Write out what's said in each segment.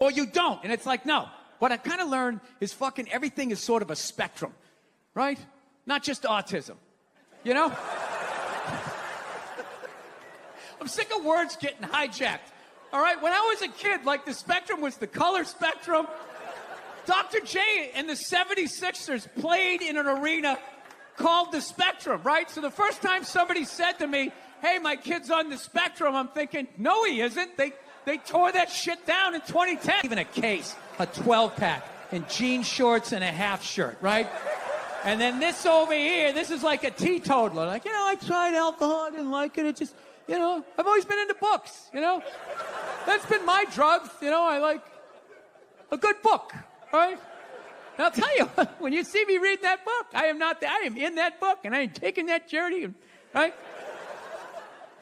or you don't. And it's like, no. What I kind of learned is fucking everything is sort of a spectrum, right? Not just autism, you know? I'm sick of words getting hijacked, all right? When I was a kid, like, the spectrum was the color spectrum. Dr. J and the 76ers played in an arena called the Spectrum, right? So the first time somebody said to me, hey, my kid's on the spectrum, I'm thinking, no, he isn't. They tore that shit down in 2010. Even a case, a 12-pack, and jean shorts and a half shirt, right? And then this over here, this is like a teetotaler. Like, you know, I tried alcohol, I didn't like it. It just, you know, I've always been into books, you know? That's been my drugs, you know? I like a good book, right? And I'll tell you, when you see me read that book, I am in that book, and I am taking that journey, right?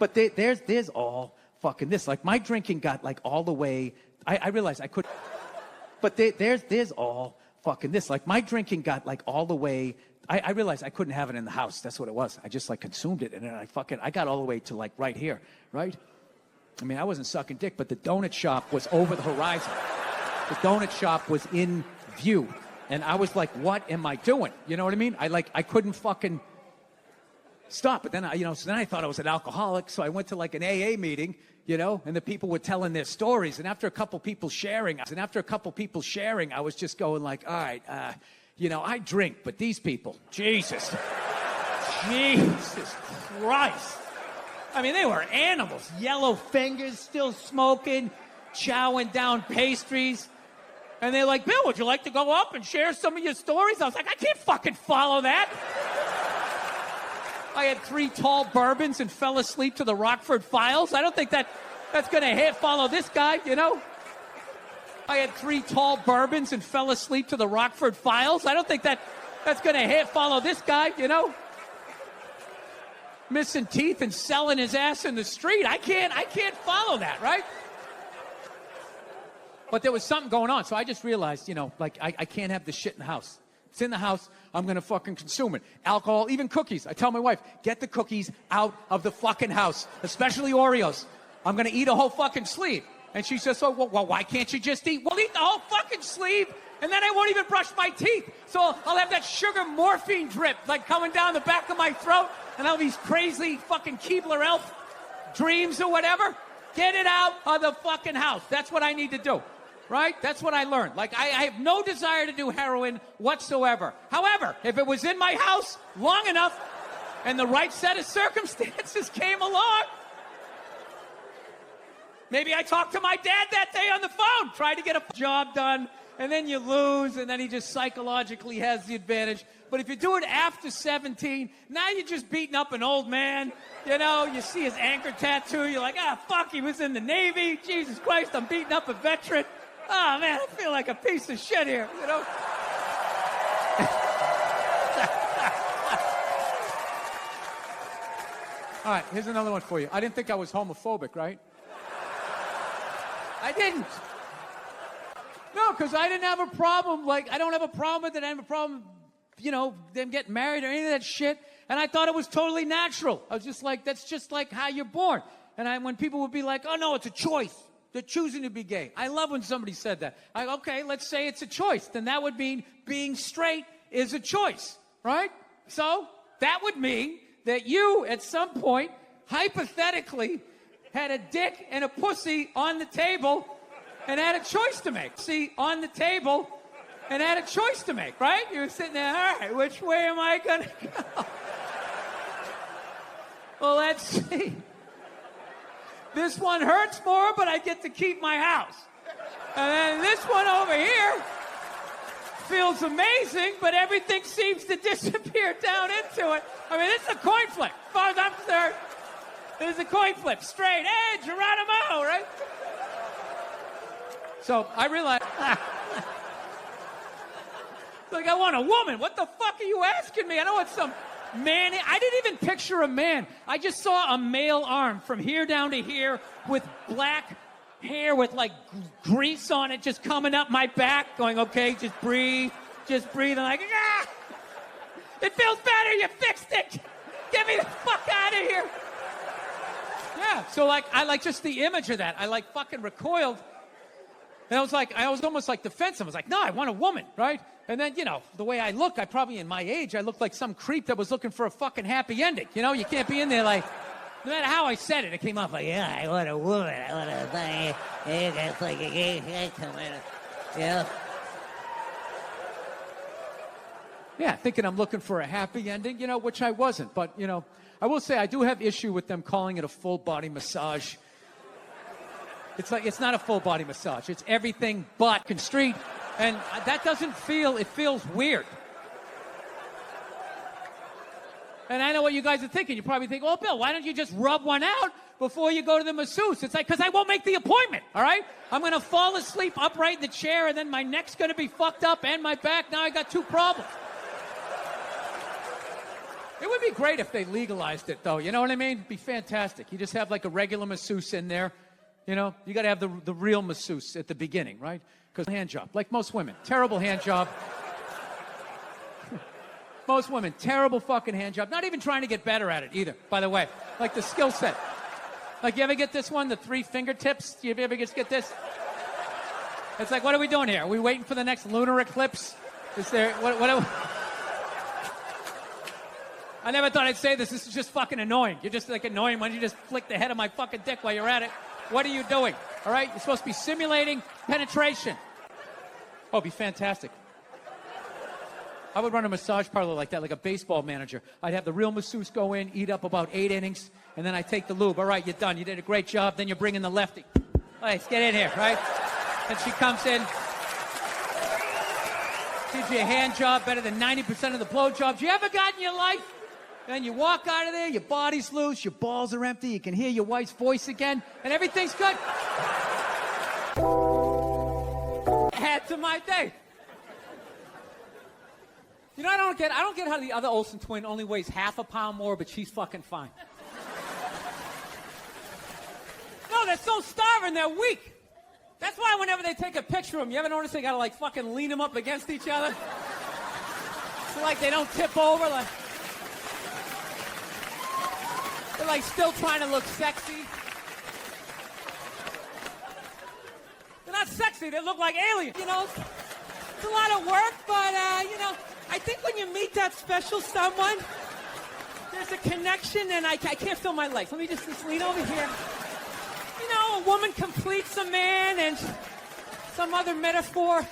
But there's all fucking this. Like, my drinking got, like, all the way, I realized I could, but there's all fucking this. Like, my drinking got, like, all the way, I realized I couldn't have it in the house. That's what it was. I just, like, consumed it, and then I got all the way to, like, right here, right? I mean, I wasn't sucking dick, but the donut shop was over the horizon. The donut shop was in view. And I was like, what am I doing? You know what I mean? I couldn't fucking stop. But then, so then I thought I was an alcoholic. So I went to, like, an AA meeting, you know, and the people were telling their stories. And after a couple people sharing, I was just going like, all right, I drink, but these people, Jesus Christ. I mean, they were animals. Yellow fingers, still smoking, chowing down pastries. And they're like, Bill, would you like to go up and share some of your stories? I was like, I can't fucking follow that. I had 3 tall bourbons and fell asleep to the Rockford Files. I don't think that's going to follow this guy, you know? I had 3 tall bourbons and fell asleep to the Rockford Files. I don't think that's going to follow this guy, you know? Missing teeth and selling his ass in the street. I can't follow that, right? But there was something going on, so I just realized, you know, like, I can't have this shit in the house. It's in the house, I'm gonna fucking consume it. Alcohol, even cookies. I tell my wife, get the cookies out of the fucking house, especially Oreos. I'm gonna eat a whole fucking sleeve. And she says, well, why can't you just eat? Well, eat the whole fucking sleeve, and then I won't even brush my teeth. So I'll have that sugar morphine drip, like, coming down the back of my throat, and I'll have these crazy fucking Keebler Elf dreams or whatever. Get it out of the fucking house. That's what I need to do. Right? That's what I learned. Like, I have no desire to do heroin whatsoever. However, if it was in my house long enough and the right set of circumstances came along, maybe I talked to my dad that day on the phone, tried to get a job done, and then you lose, and then he just psychologically has the advantage. But if you do it after 17, now you're just beating up an old man. You know, you see his anchor tattoo, you're like, fuck, he was in the Navy. Jesus Christ, I'm beating up a veteran. Oh, man, I feel like a piece of shit here, you know? All right, here's another one for you. I didn't think I was homophobic, right? I didn't. No, because I didn't have a problem. Like, I don't have a problem with it. I have a problem, you know, them getting married or any of that shit. And I thought it was totally natural. I was just like, that's just like how you're born. And when people would be like, oh, no, it's a choice. They're choosing to be gay. I love when somebody said that. Okay, let's say it's a choice. Then that would mean being straight is a choice, right? So that would mean that you, at some point, hypothetically, had a dick and a pussy on the table and had a choice to make. See, on the table and had a choice to make, right? You were sitting there, all right, which way am I going to go? Well, let's see. This one hurts more, but I get to keep my house. And then this one over here feels amazing, but everything seems to disappear down into it. I mean, this is a coin flip. As far as I'm concerned, this is a coin flip. Straight edge, Geronimo, right? So I realized, like, I want a woman. What the fuck are you asking me? I don't want some man. I didn't even picture a man. I just saw a male arm from here down to here with black hair with, like, grease on it just coming up my back, going, okay, just breathe. And like, it feels better, you fixed it. Get me the fuck out of here. Yeah, so, like, I like just the image of that. I, like, fucking recoiled. And I was almost like defensive. I was like, no, I want a woman, right? And then, you know, the way I look, in my age, I look like some creep that was looking for a fucking happy ending. You know, you can't be in there like, no matter how I said it, it came off like, yeah, I want a woman. I want a thing. It's like a gay come in. Yeah. Yeah, thinking I'm looking for a happy ending, you know, which I wasn't. But, you know, I will say I do have issue with them calling it a full body massage. It's like, it's not a full body massage. It's everything but street. And that doesn't feel, it feels weird. And I know what you guys are thinking. You probably think, oh, Bill, why don't you just rub one out before you go to the masseuse? It's like, because I won't make the appointment, all right? I'm going to fall asleep upright in the chair, and then my neck's going to be fucked up and my back. Now I got two problems. It would be great if they legalized it, though. You know what I mean? It'd be fantastic. You just have like a regular masseuse in there. You know, you got to have the real masseuse at the beginning, right? Because hand job, like most women, terrible hand job. Most women, terrible fucking hand job. Not even trying to get better at it either, by the way. Like the skill set. Like, you ever get this one, the 3 fingertips? Do you ever get this? It's like, what are we doing here? Are we waiting for the next lunar eclipse? Is there, I never thought I'd say this. This is just fucking annoying. You're just like annoying when you just flick the head of my fucking dick while you're at it. What are you doing? All right? You're supposed to be simulating penetration. Oh, it'd be fantastic. I would run a massage parlor like that, like a baseball manager. I'd have the real masseuse go in, eat up about 8 innings, and then I take the lube. All right, you're done. You did a great job. Then you bring in the lefty. All right, let's get in here, right? And she comes in, gives you a hand job better than 90% of the blow jobs you ever got in your life. Then you walk out of there, your body's loose, your balls are empty, you can hear your wife's voice again, and everything's good. Add to my day. You know, I don't get how the other Olsen twin only weighs half a pound more, but she's fucking fine. No, they're so starving, they're weak. That's why whenever they take a picture of them, you ever notice they gotta like fucking lean them up against each other? So like they don't tip over, like... They're like still trying to look sexy. They're not sexy, they look like aliens, you know? It's a lot of work, but, you know, I think when you meet that special someone, there's a connection, and I can't feel my legs. Let me just lean over here. You know, a woman completes a man, and some other metaphor.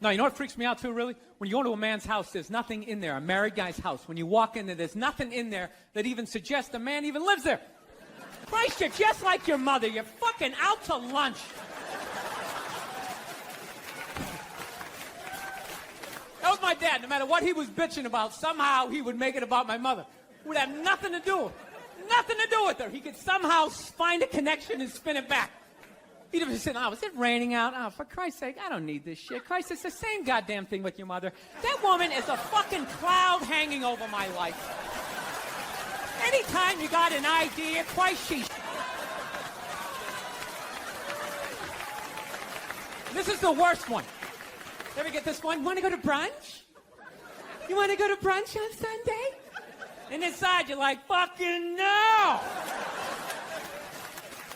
No, you know what freaks me out too, really? When you go to a man's house, there's nothing in there, a married guy's house. When you walk in there, there's nothing in there that even suggests a man even lives there. Christ, you're just like your mother. You're fucking out to lunch. That was my dad. No matter what he was bitching about, somehow he would make it about my mother. It would have nothing to do with her. He could somehow find a connection and spin it back. He'd have said, oh, is it raining out? Oh, for Christ's sake, I don't need this shit. Christ, it's the same goddamn thing with your mother. That woman is a fucking cloud hanging over my life. Anytime you got an idea, Christ, she's... This is the worst one. You ever get this one? Want to go to brunch? You want to go to brunch on Sunday? And inside you're like, fucking no!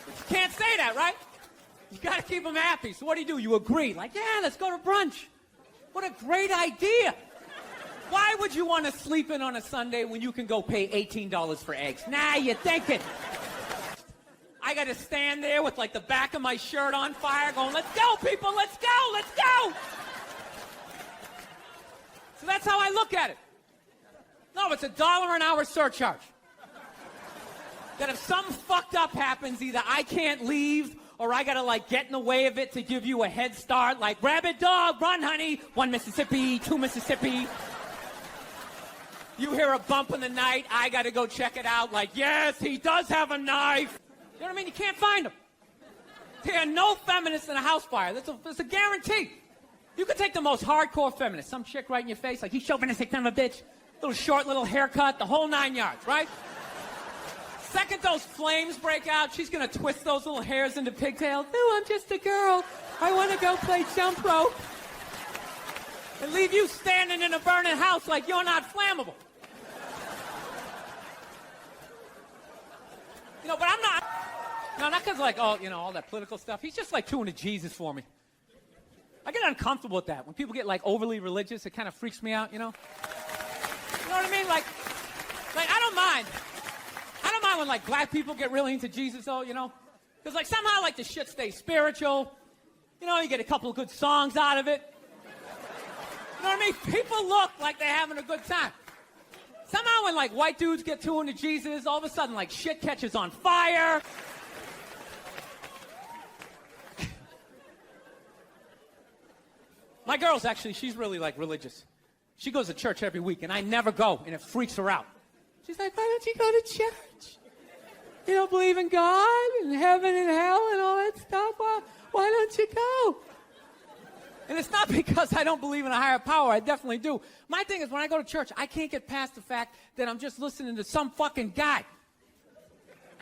But you can't say that, right? You got to keep them happy. So what do? You agree. Like, yeah, let's go to brunch. What a great idea. Why would you want to sleep in on a Sunday when you can go pay $18 for eggs? Nah, you're thinking. I got to stand there with, like, the back of my shirt on fire going, let's go, people, let's go, let's go. So that's how I look at it. No, it's $1 an hour surcharge. That if something fucked up happens, either I can't leave or I gotta, like, get in the way of it to give you a head start, like, rabbit dog, run, honey, 1 Mississippi, 2 Mississippi. You hear a bump in the night, I gotta go check it out, like, yes, he does have a knife. You know what I mean? You can't find them. There are no feminists in a house fire. That's a guarantee. You could take the most hardcore feminist, some chick right in your face, like, he's chauvinistic son of a bitch, little short, little haircut, the whole 9 yards, right? Second those flames break out, she's gonna twist those little hairs into pigtails. No, I'm just a girl. I want to go play jump rope. And leave you standing in a burning house like you're not flammable. But I'm not. No, not because like, oh, all that political stuff. He's just like too into Jesus for me. I get uncomfortable with that. When people get like overly religious, it kind of freaks me out, You know what I mean? Like I don't mind. I don't mind when like black people get really into Jesus, though, Because like somehow like the shit stays spiritual. You get a couple of good songs out of it. You know what I mean? People look like they're having a good time. Somehow when like white dudes get too into Jesus, all of a sudden like shit catches on fire. My girl's actually, she's really like religious. She goes to church every week, and I never go, and it freaks her out. She's like, why don't you go to church? You don't believe in God and heaven and hell and all that stuff? Why don't you go? And it's not because I don't believe in a higher power. I definitely do. My thing is, when I go to church, I can't get past the fact that I'm just listening to some fucking guy.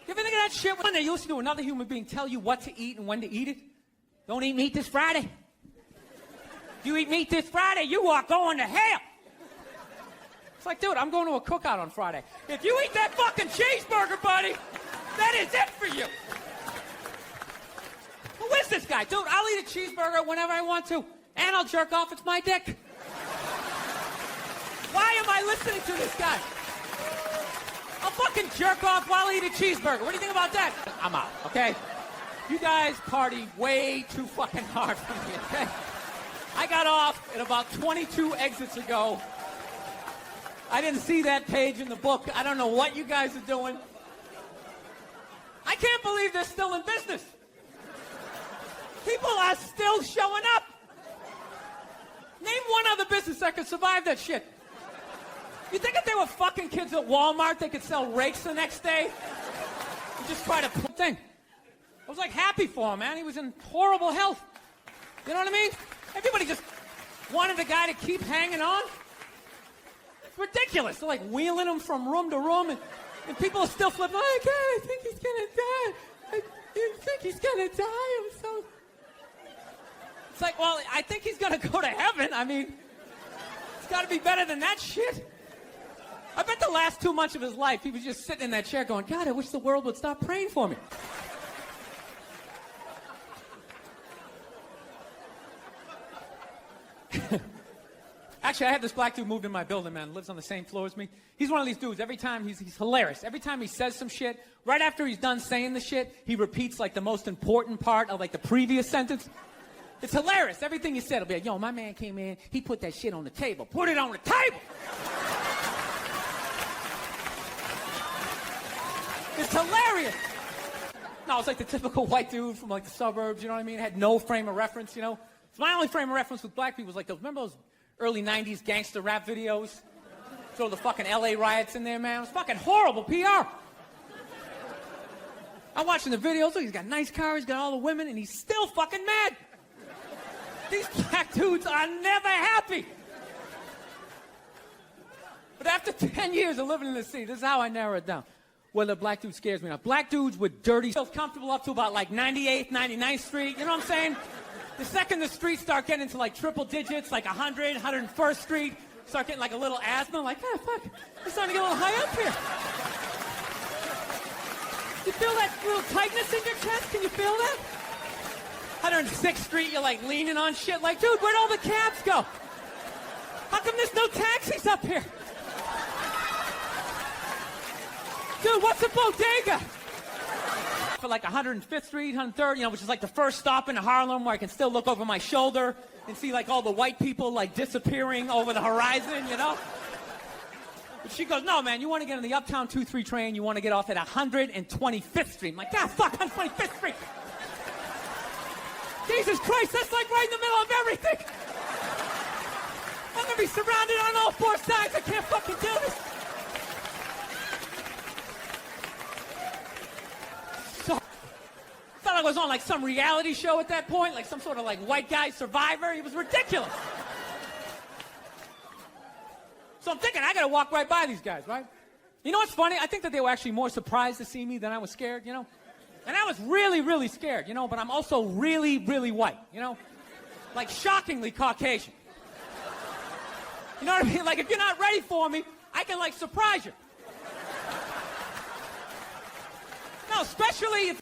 You ever think of that shit when they listen to another human being tell you what to eat and when to eat it? Don't eat meat this Friday. If you eat meat this Friday, you are going to hell. It's like, dude, I'm going to a cookout on Friday. If you eat that fucking cheeseburger, buddy, that is it for you. Who is this guy? Dude, I'll eat a cheeseburger whenever I want to, and I'll jerk off. It's my dick. Why am I listening to this guy? I'll fucking jerk off while I eat a cheeseburger. What do you think about that? I'm out, okay? You guys party way too fucking hard for me, okay? I got off at about 22 exits ago. I didn't see that page in the book. I don't know what you guys are doing. I can't believe they're still in business. People are still showing up. Name one other business that could survive that shit. You think if they were fucking kids at Walmart, they could sell rakes the next day? You just try to put thing. I was like happy for him, man. He was in horrible health. You know what I mean? Everybody just wanted the guy to keep hanging on. It's ridiculous. They're like wheeling him from room to room, and people are still flipping. Oh, God, I think he's gonna die. I think he's gonna die. I'm so. It's like, well, I think he's gonna go to heaven. I mean, it's got to be better than that shit. I bet the last 2 months of his life, he was just sitting in that chair going, God, I wish the world would stop praying for me. Actually, I had this black dude moved in my building, man. Lives on the same floor as me. He's one of these dudes. Every time, he's hilarious. Every time he says some shit, right after he's done saying the shit, he repeats, like, the most important part of, like, the previous sentence. It's hilarious. Everything he said will be like, yo, my man came in, he put that shit on the table. Put it on the table! It's hilarious! No, it's like the typical white dude from, like, the suburbs, you know what I mean? Had no frame of reference, you know? So my only frame of reference with black people was like those, remember those early 90s gangster rap videos? Throw the fucking LA riots in there, man. It was fucking horrible PR. I'm watching the videos, look, he's got a nice car, he's got all the women, and he's still fucking mad. These black dudes are never happy. But after 10 years of living in the city, this is how I narrow it down. Whether a black dude scares me or not. Black dudes with dirty, feels comfortable up to about like 98th, 99th Street, you know what I'm saying? The second the streets start getting into like triple digits, like 100, 101st Street, start getting like a little asthma, like, oh, fuck, it's starting to get a little high up here. You feel that little tightness in your chest? Can you feel that? 106th Street, you're like leaning on shit, like, dude, where'd all the cabs go? How come there's no taxis up here? Dude, what's a bodega? For like 105th Street, 103rd, you know, which is like the first stop in Harlem where I can still look over my shoulder and see like all the white people like disappearing over the horizon, you know? But she goes, no, man, you want to get on the Uptown 2-3 train, you want to get off at 125th Street. I'm like, God, fuck, 125th Street. Jesus Christ, that's like right in the middle of everything. I'm going to be surrounded on all four sides. I can't fucking do this. I thought I was on like some reality show at that point, like some sort of like white guy survivor. It was ridiculous. So I'm thinking I gotta walk right by these guys, right? You know what's funny? I think that they were actually more surprised to see me than I was scared, you know? And I was really, really scared, you know, but I'm also really, really white, you know? Like shockingly Caucasian. You know what I mean? Like if you're not ready for me, I can like surprise you. No, especially if...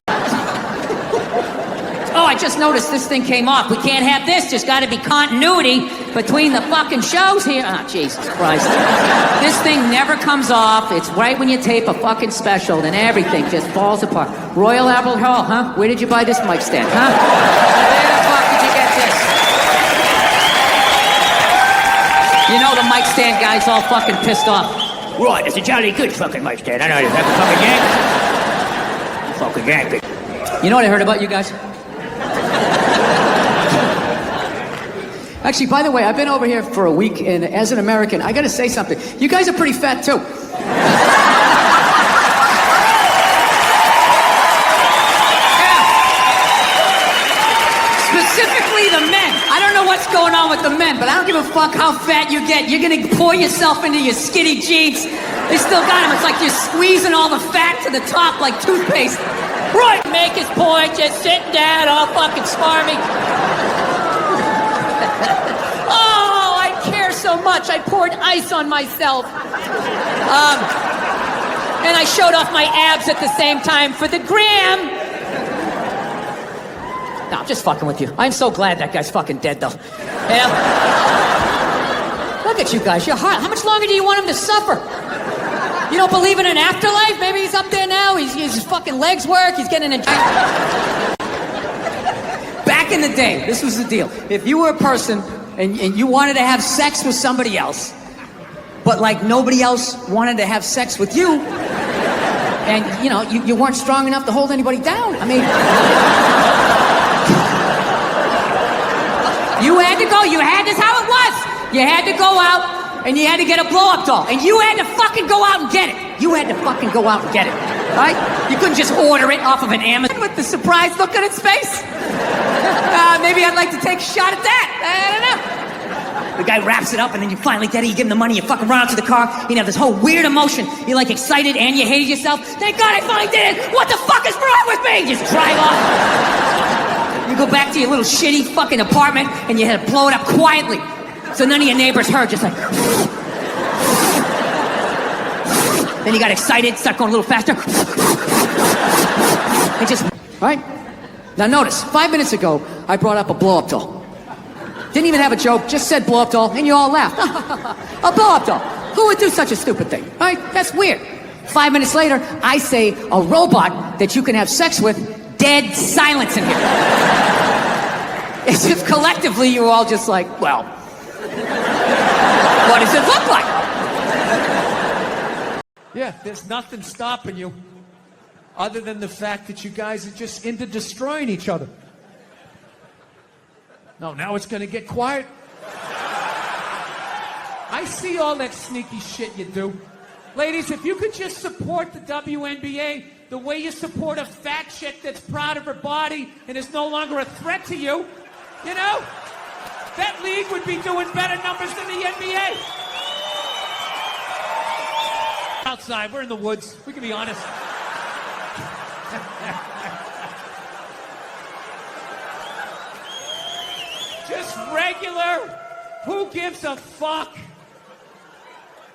Oh, I just noticed this thing came off. We can't have this. There's got to be continuity between the fucking shows here. Oh, Jesus Christ. This thing never comes off. It's right when you tape a fucking special, then everything just falls apart. Royal Albert Hall, huh? Where did you buy this mic stand, huh? Where the fuck did you get this? You know the mic stand guy's all fucking pissed off. Right, it's a jolly good fucking mic stand. I know you have a fucking yank. Fucking yank. You know what I heard about you guys? Actually, by the way, I've been over here for a week, and as an American, I gotta say something. You guys are pretty fat, too. Yeah. Specifically the men. I don't know what's going on with the men, but I don't give a fuck how fat you get. You're gonna pour yourself into your skinny jeans. They still got them. It's like you're squeezing all the fat to the top like toothpaste. Right. Make his point, just sitting down, all fucking smarmy. Oh, I care so much. I poured ice on myself. And I showed off my abs at the same time for the gram. No, I'm just fucking with you. I'm so glad that guy's fucking dead, though. Yeah. Look at you guys. You're hot. How much longer do you want him to suffer? You don't believe in an afterlife? Maybe he's up there now. His fucking legs work. He's getting a... Back in the day, this was the deal. If you were a person and you wanted to have sex with somebody else, but like nobody else wanted to have sex with you, and you know, you weren't strong enough to hold anybody down. I mean, you had to go. This is how it was. You had to go out. And you had to get a blow-up doll. And you had to fucking go out and get it. You had to fucking go out and get it. Right? You couldn't just order it off of an Amazon with the surprised look on its face. Maybe I'd like to take a shot at that. I don't know. The guy wraps it up, and then you finally get it. You give him the money. You fucking run out to the car. You have this whole weird emotion. You're like excited and you hated yourself. Thank God I finally did it. What the fuck is wrong with me? You just drive off. You go back to your little shitty fucking apartment, and you had to blow it up quietly. So none of your neighbors heard, just like... Then you got excited, start going a little faster. And just... Right? Now notice, 5 minutes ago, I brought up a blow-up doll. Didn't even have a joke, just said blow-up doll, and you all laughed. A blow-up doll. Who would do such a stupid thing? Right? That's weird. 5 minutes later, I say a robot that you can have sex with, dead silence in here. As if collectively you were all just like, well... What does it look like? Yeah, there's nothing stopping you other than the fact that you guys are just into destroying each other. No, now it's going to get quiet. I see all that sneaky shit you do. Ladies, if you could just support the WNBA the way you support a fat chick that's proud of her body and is no longer a threat to you, you know? That league would be doing better numbers than the NBA. Outside, we're in the woods. We can be honest. Just regular, who gives a fuck?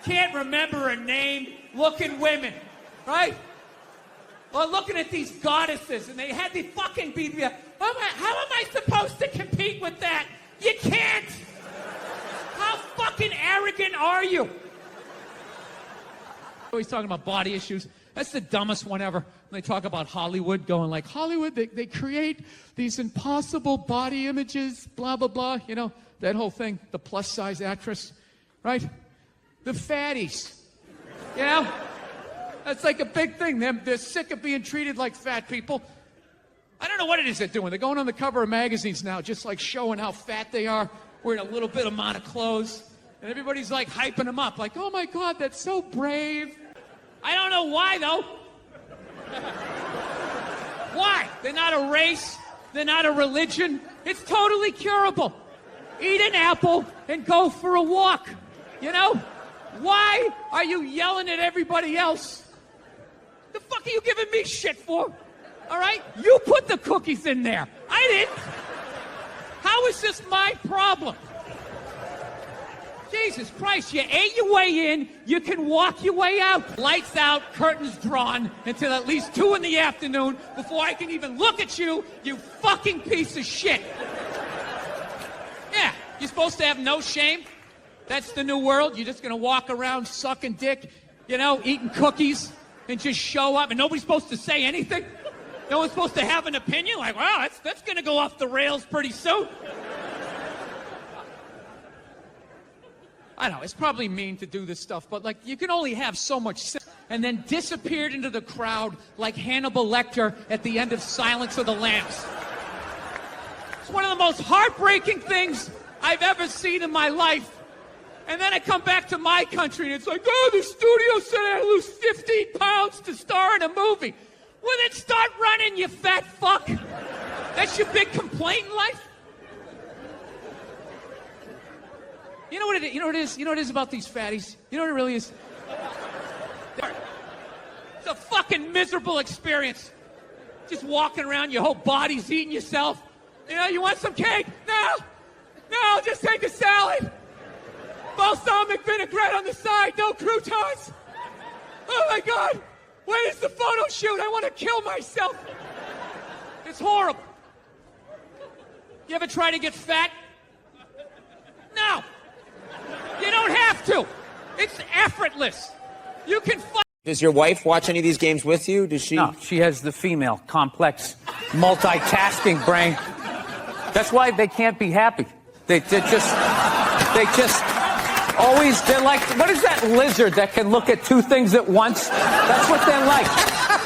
Can't remember her name, looking women, right? Well, looking at these goddesses, and they had to fucking be... How am I supposed to compete with that? You can't! How fucking arrogant are you? Always talking about body issues. That's the dumbest one ever. When they talk about Hollywood, going like, Hollywood, they create these impossible body images, blah, blah, blah. You know, that whole thing, the plus-size actress, right? The fatties, you know? That's like a big thing. They're sick of being treated like fat people. I don't know what it is they're doing. They're going on the cover of magazines now, just like showing how fat they are, wearing a little bit amount of clothes. And everybody's like hyping them up, like, oh my God, that's so brave. I don't know why, though. Why? They're not a race. They're not a religion. It's totally curable. Eat an apple and go for a walk, you know? Why are you yelling at everybody else? The fuck are you giving me shit for? All right? You put the cookies in there. I didn't. How is this my problem? Jesus Christ, you ate your way in, you can walk your way out. Lights out, curtains drawn until at least 2 in the afternoon before I can even look at you, you fucking piece of shit. Yeah, you're supposed to have no shame. That's the new world. You're just going to walk around sucking dick, you know, eating cookies and just show up and nobody's supposed to say anything. No one's supposed to have an opinion. Like, wow, that's going to go off the rails pretty soon. I know, it's probably mean to do this stuff, but like, you can only have so much sense. And then disappeared into the crowd like Hannibal Lecter at the end of Silence of the Lambs. It's one of the most heartbreaking things I've ever seen in my life. And then I come back to my country and it's like, oh, the studio said I had to lose 15 pounds to star in a movie. Well, then start running, you fat fuck. That's your big complaint in life? You know what it is? You know what it is? You know what it is about these fatties? You know what it really is? It's a fucking miserable experience. Just walking around, your whole body's eating yourself. You know, you want some cake? No, just take a salad. Balsamic vinaigrette on the side, no croutons. Oh my God, when is the photo shoot? I want to kill myself. It's horrible. You ever try to get fat? No. You don't have to. It's effortless. You can Does your wife watch any of these games with you? Does she? No, she has the female, complex, multitasking brain. That's why they can't be happy. They just always, they're like, what is that lizard that can look at 2 things at once? That's what they're like.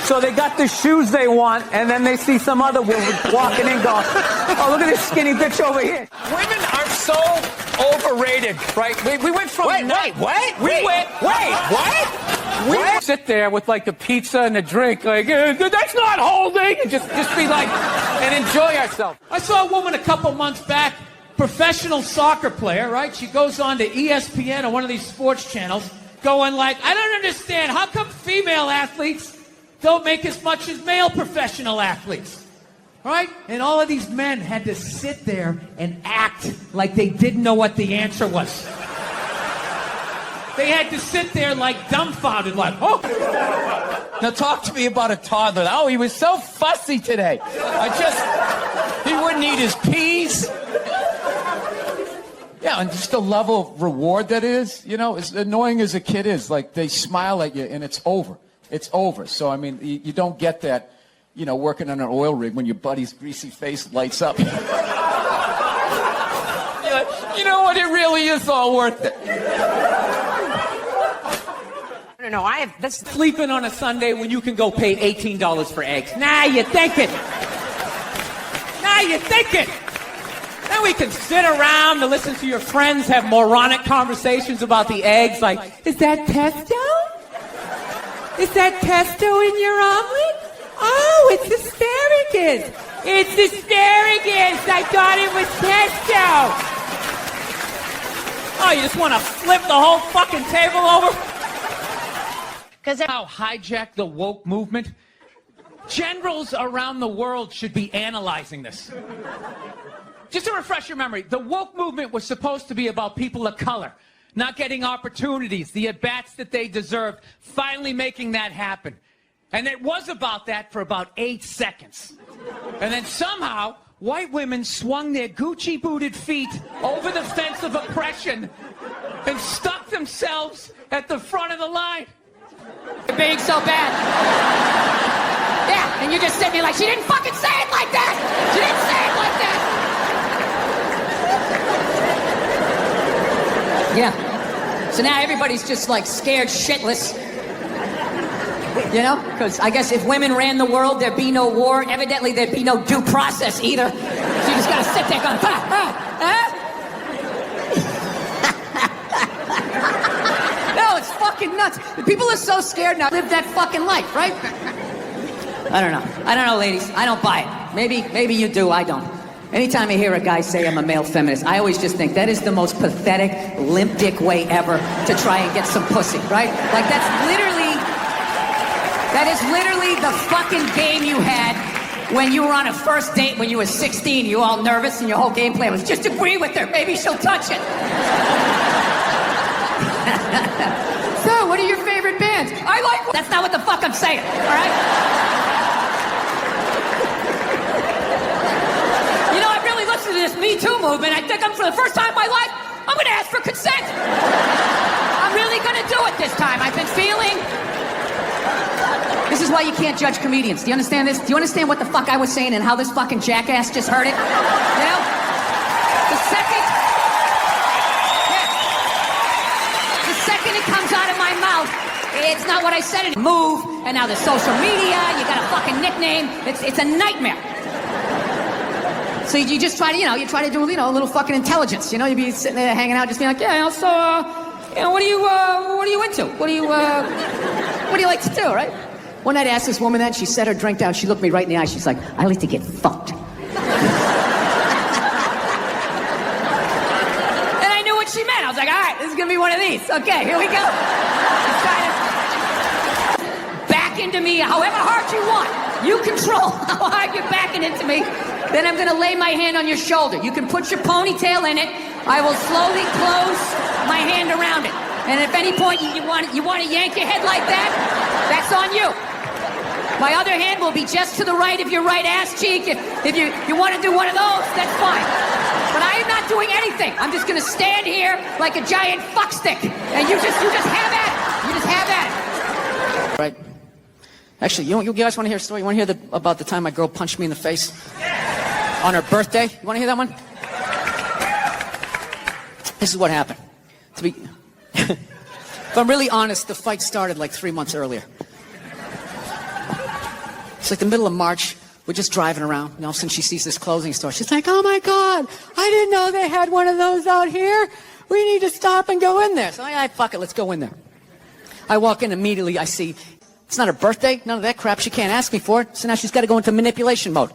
So they got the shoes they want, and then they see some other woman walking in going, oh, look at this skinny bitch over here. Women are so overrated, right? We went from... We sit there with like a pizza and a drink, like, that's not holding, and just be like, and enjoy ourselves. I saw a woman a couple months back, professional soccer player, right? She goes on to ESPN or one of these sports channels, going like, I don't understand, how come female athletes don't make as much as male professional athletes? Right? And all of these men had to sit there and act like they didn't know what the answer was. They had to sit there like dumbfounded, like, oh. Now talk to me about a toddler. Oh, he was so fussy today. He wouldn't eat his peas. Yeah, and just the level of reward that is, you know, as annoying as a kid is, like they smile at you and it's over. It's over. So, I mean, you don't get that, you know, working on an oil rig when your buddy's greasy face lights up. You're like, you know what, it really is all worth it. No, I have this. Sleeping on a Sunday when you can go pay $18 for eggs. Nah, you're thinking. Then we can sit around and listen to your friends have moronic conversations about the eggs, like, is that pesto? Is that pesto in your omelet? Oh, it's asparagus. It's asparagus. I thought it was pesto. Oh, you just want to flip the whole fucking table over? Because how hijacked the woke movement? Generals around the world should be analyzing this. Just to refresh your memory, the woke movement was supposed to be about people of color not getting opportunities, the at-bats that they deserved, finally making that happen. And it was about that for about 8 seconds. And then somehow, white women swung their Gucci-booted feet over the fence of oppression and stuck themselves at the front of the line. Being so bad. Yeah, and you're just sitting there like, she didn't fucking say it like that! She didn't say it like that! Yeah. So now everybody's just like scared shitless. You know? Because I guess if women ran the world, there'd be no war. Evidently, there'd be no due process either. So you just gotta sit there going, No, it's fucking nuts. People are so scared now. Live that fucking life, right? I don't know, ladies. I don't buy it. Maybe you do. I don't. Anytime I hear a guy say I'm a male feminist, I always just think that is the most pathetic, limp dick way ever to try and get some pussy, right? Like that is literally the fucking game you had when you were on a first date when you were 16. You were all nervous and your whole game plan was just agree with her. Maybe she'll touch it. That's not what the fuck I'm saying, all right? You know, I really listened to this Me Too movement. I think for the first time in my life, I'm gonna ask for consent. I'm really gonna do it this time. I've been feeling... This is why you can't judge comedians. Do you understand this? Do you understand what the fuck I was saying and how this fucking jackass just heard it? You know? The second it comes out of my mouth, it's not what I said it. Move, and now there's social media, you got a fucking nickname. It's a nightmare. So you just try to, you try to do, a little fucking intelligence. You be sitting there hanging out, just being like, yeah, so, what are you into? What do you like to do, right? One night I asked this woman that, she set her drink down, she looked me right in the eye, she's like, I like to get fucked. And I knew what she meant. I was like, all right, this is gonna be one of these. Okay, here we go. Just try to back into me however hard you want. You control how hard you're backing into me. Then I'm gonna lay my hand on your shoulder. You can put your ponytail in it. I will slowly close my hand around it. And if at any point you want to yank your head like that, that's on you. My other hand will be just to the right of your right ass cheek. If you want to do one of those, that's fine. But I am not doing anything. I'm just going to stand here like a giant fuck stick. And you just have at it. You just have at it. Right. Actually, you guys want to hear a story? You want to hear about the time my girl punched me in the face? On her birthday? You want to hear that one? This is what happened. If I'm really honest, the fight started like 3 months earlier. It's like the middle of March. We're just driving around. And all of a sudden she sees this clothing store. She's like, oh my God, I didn't know they had one of those out here. We need to stop and go in there. So I fuck it, let's go in there. I walk in immediately. I see it's not her birthday. None of that crap. She can't ask me for it. So now she's got to go into manipulation mode.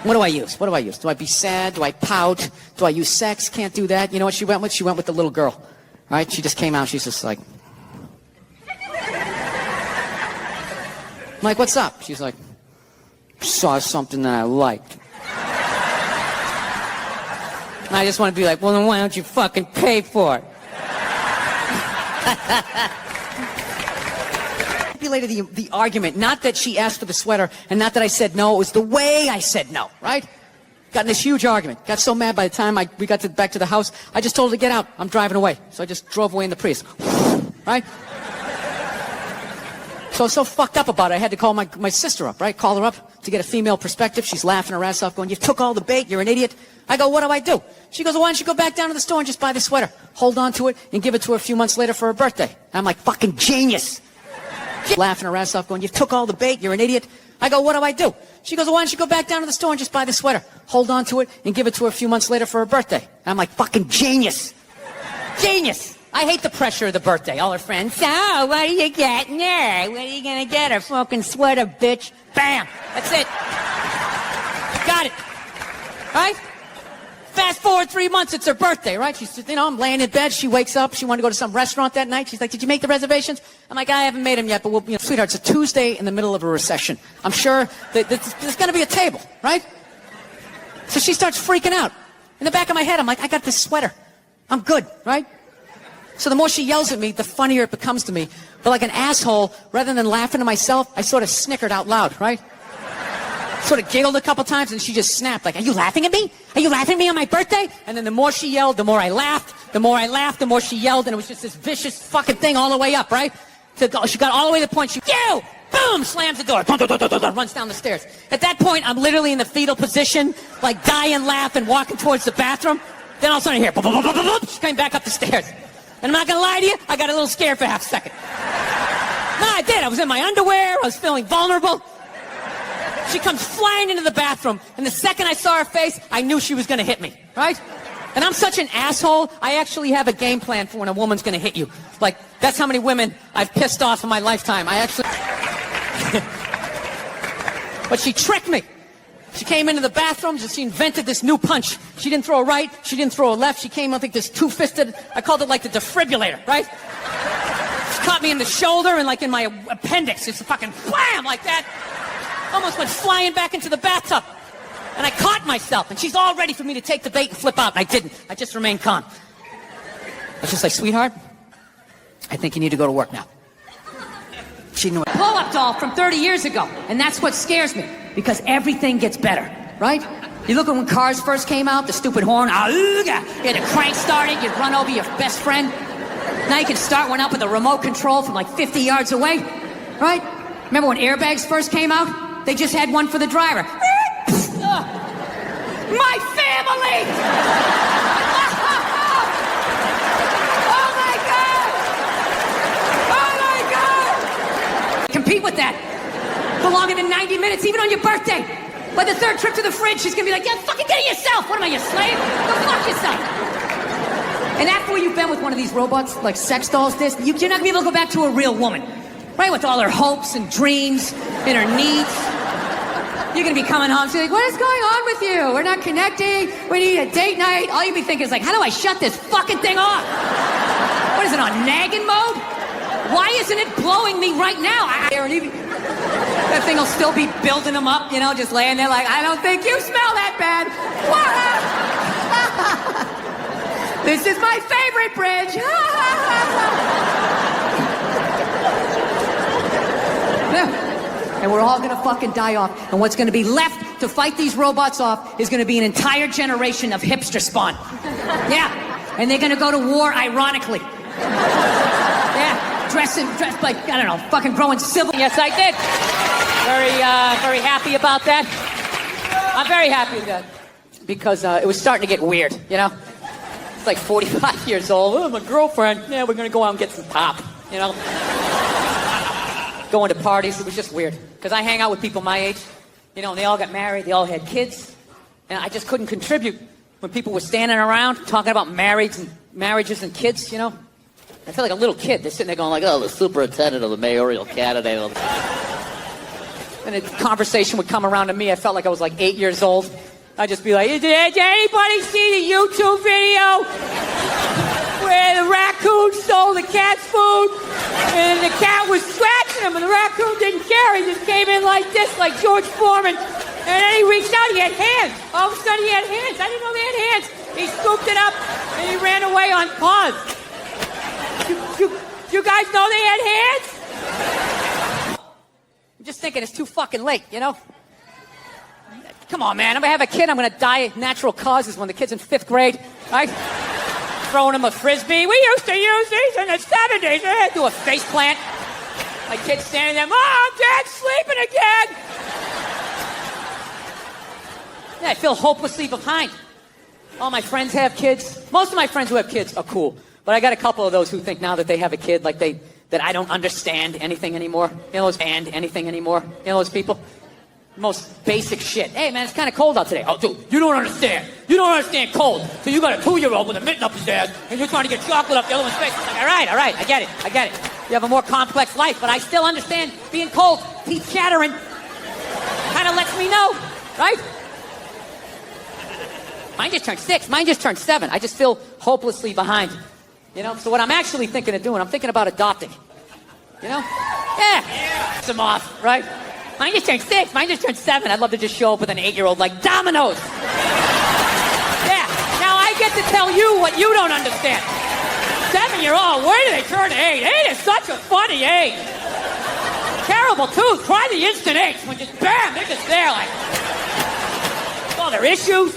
What do I use? What do I use? Do I be sad? Do I pout? Do I use sex? Can't do that. You know what she went with? She went with the little girl. All right? She just came out. She's just like... I'm like, what's up? She's like, saw something that I liked. And I just want to be like, well, then why don't you fucking pay for it? Manipulated the argument. Not that she asked for the sweater, and not that I said no. It was the way I said no, right? Got in this huge argument. Got so mad by the time we got back to the house, I just told her to get out. I'm driving away. So I just drove away in the Prius. Right? So I was so fucked up about it, I had to call my sister up, right? Call her up to get a female perspective. She's laughing her ass off, going, you took all the bait, you're an idiot. I go, what do I do? She goes, well, why don't you go back down to the store and just buy the sweater? Hold on to it and give it to her a few months later for her birthday. I'm like, fucking genius. Laughing her ass off, going, you took all the bait, you're an idiot. I go, what do I do? She goes, well, why don't you go back down to the store and just buy the sweater? Hold on to it and give it to her a few months later for her birthday. I'm like, fucking genius. Genius. I hate the pressure of the birthday. All her friends, so, what are you getting her? What are you gonna get her? Fucking sweater, bitch. Bam. That's it. Got it. Right? Fast forward 3 months, it's her birthday, right? She's, I'm laying in bed. She wakes up. She wanted to go to some restaurant that night. She's like, did you make the reservations? I'm like, I haven't made them yet, but we'll, sweetheart, it's a Tuesday in the middle of a recession. I'm sure that there's gonna be a table, right? So she starts freaking out. In the back of my head, I'm like, I got this sweater. I'm good, right? So the more she yells at me, the funnier it becomes to me. But like an asshole, rather than laughing to myself, I sort of snickered out loud, right? Sort of giggled a couple times, and she just snapped, like, are you laughing at me? Are you laughing at me on my birthday? And then the more she yelled, the more I laughed. The more I laughed, the more she yelled, and it was just this vicious fucking thing all the way up, right? She got all the way to the point, you! Boom! Slams the door. Runs down the stairs. At that point, I'm literally in the fetal position, like dying laughing, walking towards the bathroom. Then all of a sudden I hear, she came back up the stairs. And I'm not gonna lie to you, I got a little scared for half a second. No, I did. I was in my underwear. I was feeling vulnerable. She comes flying into the bathroom, and the second I saw her face, I knew she was gonna hit me, right? And I'm such an asshole, I actually have a game plan for when a woman's gonna hit you. Like, that's how many women I've pissed off in my lifetime. But she tricked me. She came into the bathroom, she invented this new punch. She didn't throw a right, she didn't throw a left. She came, I think, this two-fisted, I called it like the defibrillator, right? She caught me in the shoulder and like in my appendix. Just fucking blam, like that. Almost went flying back into the bathtub. And I caught myself, and she's all ready for me to take the bait and flip out, and I didn't. I just remained calm. I was just like, sweetheart, I think you need to go to work now. She knew it. Blow-up doll from 30 years ago. And that's what scares me. Because everything gets better, right? You look at when cars first came out, the stupid horn, you had a crank started, you'd run over your best friend. Now you can start one up with a remote control from like 50 yards away, right? Remember when airbags first came out? They just had one for the driver. My family! Oh my God! Oh my God! Compete with that. Belonging in 90 minutes, even on your birthday. By the third trip to the fridge, she's gonna be like, yeah, fucking get it yourself. What am I, your slave? Go fuck yourself. And after you've been with one of these robots, like sex dolls, you're not gonna be able to go back to a real woman. Right, with all her hopes and dreams and her needs. You're gonna be coming home, she's like, what is going on with you? We're not connecting, we need a date night. All you'll be thinking is like, how do I shut this fucking thing off? What is it, on nagging mode? Why isn't it blowing me right now? That thing will still be building them up, you know, just laying there like, I don't think you smell that bad. This is my favorite bridge. And we're all gonna fucking die off. And what's gonna be left to fight these robots off is gonna be an entire generation of hipster spawn. Yeah. And they're gonna go to war ironically. Yeah. Dressed like, I don't know, fucking growing civil. Yes, I did. Very happy about that. I'm very happy with that. Because it was starting to get weird, you know? It's like 45 years old. Oh, my girlfriend. Yeah, we're gonna go out and get some pop, you know? Going to parties, it was just weird. Because I hang out with people my age, you know, and they all got married, they all had kids. And I just couldn't contribute when people were standing around talking about marriages and kids, you know? I feel like a little kid. They're sitting there going like, oh, the superintendent of the mayoral candidate. And the conversation would come around to me. I felt like I was like 8 years old. I'd just be like, did anybody see the YouTube video where the raccoon stole the cat's food and the cat was scratching him and the raccoon didn't care. He just came in like this, like George Foreman. And then he reached out, he had hands. All of a sudden he had hands. I didn't know they had hands. He scooped it up and he ran away on paws. You guys know they had hands? I'm just thinking it's too fucking late, you know? Come on, man. I'm gonna have a kid. I'm gonna die of natural causes when the kid's in 5th grade. Right? Throwing him a frisbee. We used to use these in the 70s. Do a face plant. My kid's standing there. Mom, Dad's sleeping again. Yeah, I feel hopelessly behind. All my friends have kids. Most of my friends who have kids are cool. But I got a couple of those who think now that they have a kid, like that I don't understand anything anymore. You know those people? Most basic shit. Hey, man, it's kind of cold out today. Oh, dude, you don't understand. You don't understand cold. So you got a 2-year-old with a mitten up his ass, and you're trying to get chocolate up the other one's face. Like, all right, I get it. You have a more complex life, but I still understand being cold. Teeth chattering kind of lets me know, right? Mine just turned 6. Mine just turned 7. I just feel hopelessly behind. You know? So what I'm actually thinking of doing, I'm thinking about adopting. You know? Yeah. Some off, right? Mine just turned 6. Mine just turned 7. I'd love to just show up with an 8-year-old like dominoes. Yeah. Now I get to tell you what you don't understand. 7-year-old, where do they turn to 8? 8 is such a funny age. Terrible, too. Try the instant 8s when just bam, they're just there like all their issues.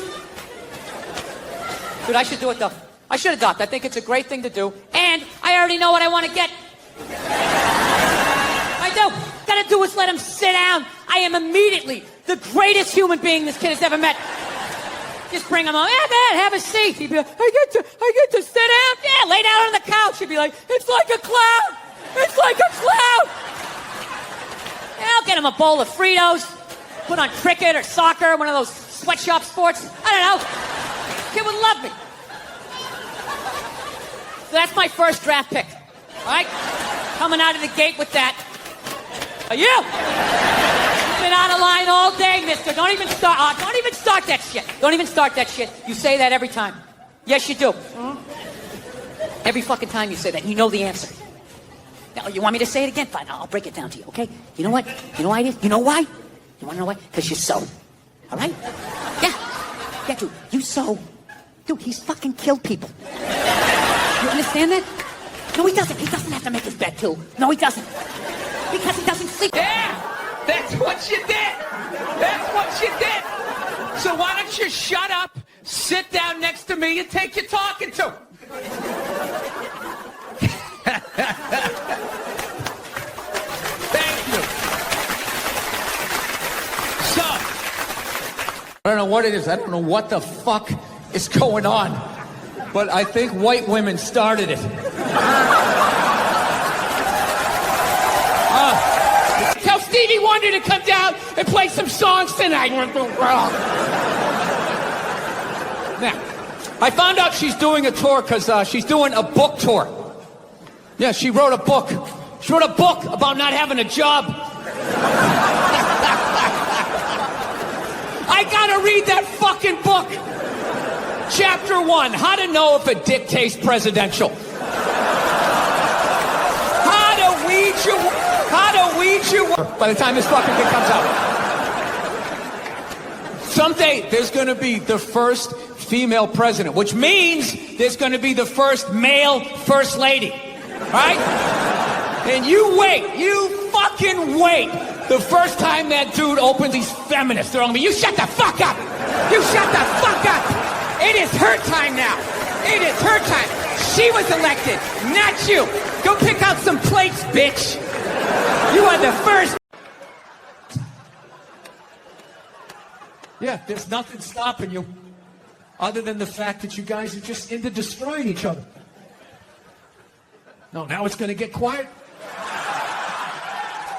Dude, I should do it though. I should adopt. I think it's a great thing to do. And I already know what I want to get. I do. Gotta do is let him sit down. I am immediately the greatest human being this kid has ever met. Just bring him on. Yeah, man, have a seat. He'd be like, I get to sit down. Yeah, lay down on the couch. He'd be like, it's like a cloud. It's like a cloud. Yeah, I'll get him a bowl of Fritos. Put on cricket or soccer, one of those sweatshop sports. I don't know. Kid would love me. So that's my first draft pick. All right? Coming out of the gate with that. You! You've been on a line all day, mister. Don't even start that shit. Don't even start that shit. You say that every time. Yes, you do. Mm-hmm. Every fucking time you say that. You know the answer. Now, you want me to say it again? Fine, I'll break it down to you, okay? You know what? You know why it is? You know why? You want to know why? Because you're so. All right? Yeah. Yeah, dude. You so. Dude, he's fucking killed people. You understand that? No, he doesn't. He doesn't have to make his bed, too. No, he doesn't. because he doesn't sleep. Yeah, that's what you did. That's what you did. So why don't you shut up, sit down next to me, and take your talking to. Thank you. So, I don't know what it is. I don't know what the fuck is going on. But I think white women started it. Tell Stevie Wonder to come down and play some songs tonight. Now, I found out she's doing a tour because she's doing a book tour. Yeah, she wrote a book. She wrote a book about not having a job. I gotta read that fucking book. Chapter 1, how to know if a dick tastes presidential. How to weed you by the time this fucking thing comes out. Someday there's gonna be the first female president, which means there's gonna be the first male first lady. Right? And you wait, you fucking wait. The first time that dude opens these feminists, they're on me, you shut the fuck up! You shut the fuck up! It is her time now. It is her time. She was elected, not you. Go pick out some plates, bitch. You are the first. Yeah, there's nothing stopping you other than the fact that you guys are just into destroying each other. No, now it's going to get quiet.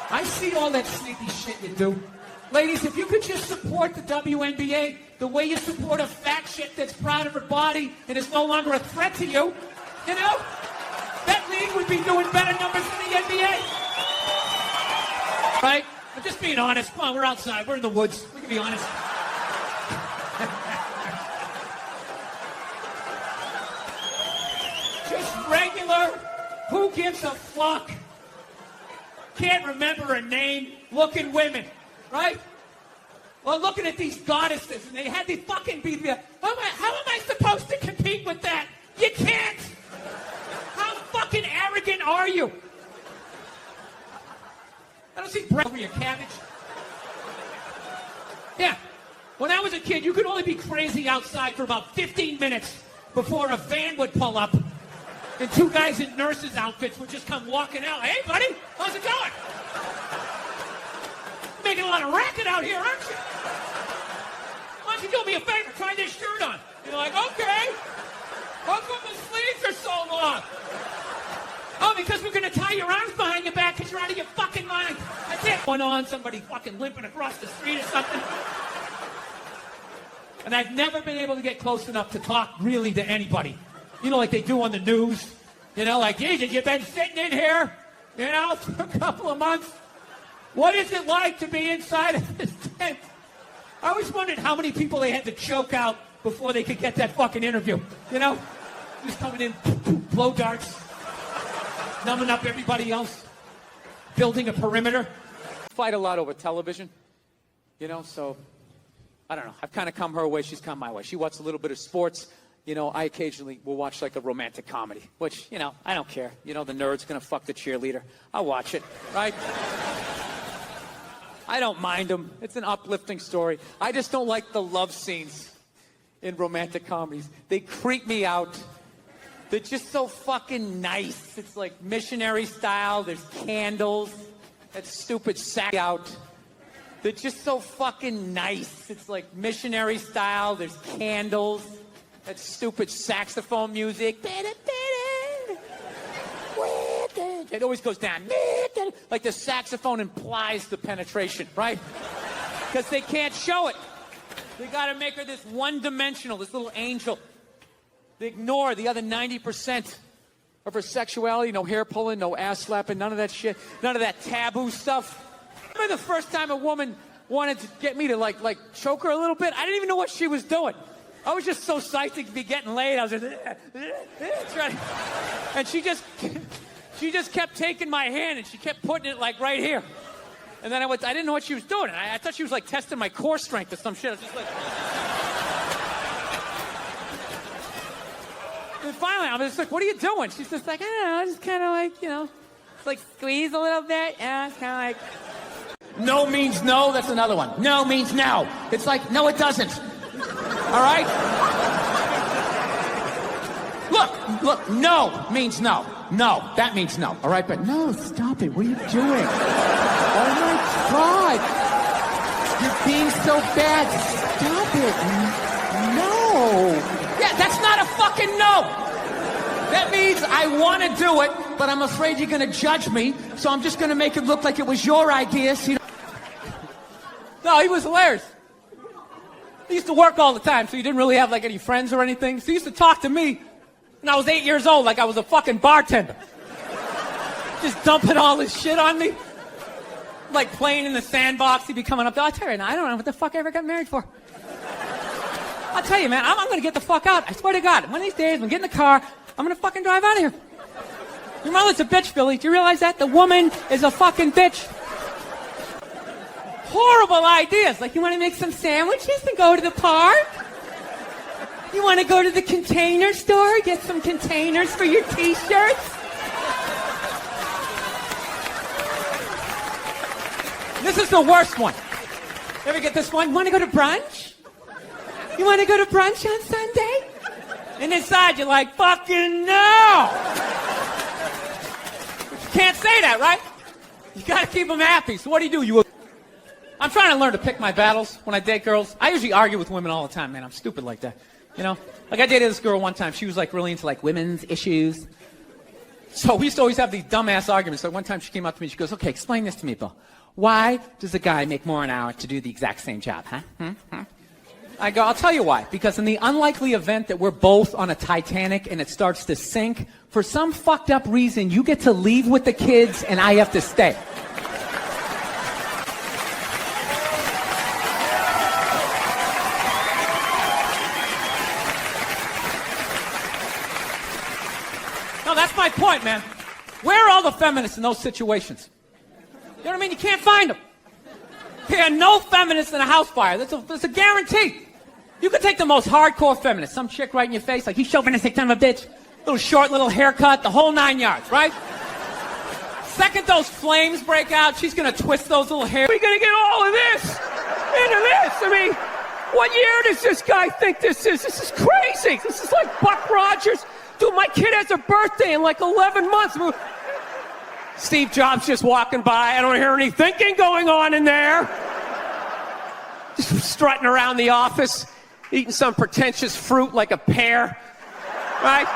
I see all that sneaky shit you do. Ladies, if you could just support the WNBA the way you support a fat shit that's proud of her body and is no longer a threat to you, you know, that league would be doing better numbers than the NBA. Right? I'm just being honest. Come on, we're outside. We're in the woods. We can be honest. Just regular, who gives a fuck? Can't remember a name, looking women, right? Well, looking at these goddesses, and they had the fucking be the. How am I supposed to compete with that? You can't. How fucking arrogant are you? I don't see bread over your cabbage. Yeah. When I was a kid, you could only be crazy outside for about 15 minutes before a van would pull up and two guys in nurses' outfits would just come walking out. Hey, buddy, how's it going? Making a lot of racket out here, aren't you? Why don't you do me a favor? Try this shirt on. You're like, okay. How come the sleeves are so long? Oh, because we're going to tie your arms behind your back because you're out of your fucking mind. That's it. One on, somebody fucking limping across the street or something. And I've never been able to get close enough to talk really to anybody. You know, like they do on the news. You know, like, Jesus, you've been sitting in here, you know, for a couple of months. What is it like to be inside of this tent? I always wondered how many people they had to choke out before they could get that fucking interview. You know? Just coming in, blow darts, numbing up everybody else, building a perimeter. Fight a lot over television, you know, so I don't know. I've kind of come her way, she's come my way. She watches a little bit of sports. You know, I occasionally will watch like a romantic comedy, which, you know, I don't care. You know, the nerd's gonna fuck the cheerleader. I'll watch it, right? I don't mind them. It's an uplifting story. I just don't like the love scenes in romantic comedies. They creep me out. They're just so fucking nice. It's like missionary style. There's candles. That stupid sack out. They're just so fucking nice. It's like missionary style. There's candles. That stupid saxophone music. It always goes down. Like the saxophone implies the penetration, right? Because they can't show it. They got to make her this one-dimensional, this little angel. They ignore the other 90% of her sexuality. No hair pulling, no ass slapping, none of that shit. None of that taboo stuff. I remember the first time a woman wanted to get me to like choke her a little bit. I didn't even know what she was doing. I was just so psyched to be getting laid. I was just trying. And she just kept taking my hand and she kept putting it like right here. And then I didn't know what she was doing. I thought she was like testing my core strength or some shit. I was just like. And finally, I was just like, what are you doing? She's just like, I don't know, I just kind of like, you know, like squeeze a little bit. Yeah, it's kind of like. No means no, that's another one. No means no. It's like, no, it doesn't. All right? Look, no means no. No, that means no. All right, but no, stop it. What are you doing? Oh my God. You're being so bad. Stop it. No. Yeah, that's not a fucking no. That means I want to do it, but I'm afraid you're going to judge me, so I'm just going to make it look like it was your idea. So No, he was hilarious. He used to work all the time, so he didn't really have like any friends or anything. So he used to talk to me when I was 8 years old like I was a fucking bartender. Just dumping all this shit on me. Like playing in the sandbox, he'd be coming up there. I tell you, I don't know what the fuck I ever got married for. I'll tell you, man, I'm going to get the fuck out. I swear to God, one of these days, I'm going to get in the car, I'm going to fucking drive out of here. Your mother's a bitch, Billy. Do you realize that? The woman is a fucking bitch. Horrible ideas. Like, you want to make some sandwiches and go to the park? You want to go to the container store, get some containers for your t-shirts? This is the worst one. You ever get this one? You want to go to brunch? You want to go to brunch on Sunday? And inside you're like, fucking no! But you can't say that, right? You gotta keep them happy. So what do? I'm trying to learn to pick my battles when I date girls. I usually argue with women all the time, man. I'm stupid like that. You know? Like, I dated this girl one time. She was, like, really into, like, women's issues. So we used to always have these dumbass arguments. So one time she came up to me, she goes, okay, explain this to me, Bill. Why does a guy make more an hour to do the exact same job, huh? I go, I'll tell you why. Because in the unlikely event that we're both on a Titanic and it starts to sink, for some fucked up reason, you get to leave with the kids and I have to stay. No, that's my point, man. Where are all the feminists in those situations? You know what I mean? You can't find them. There are no feminists in a house fire. That's a guarantee. You could take the most hardcore feminist, some chick right in your face, like, you chauvinistic son of a bitch, little short, little haircut, the whole 9 yards, right? Second those flames break out, she's gonna twist those little hairs. We're gonna get all of this into this. I mean, what year does this guy think this is? This is crazy. This is like Buck Rogers. Dude, my kid has a birthday in like 11 months. Steve Jobs just walking by. I don't hear any thinking going on in there. Just strutting around the office, eating some pretentious fruit like a pear, right?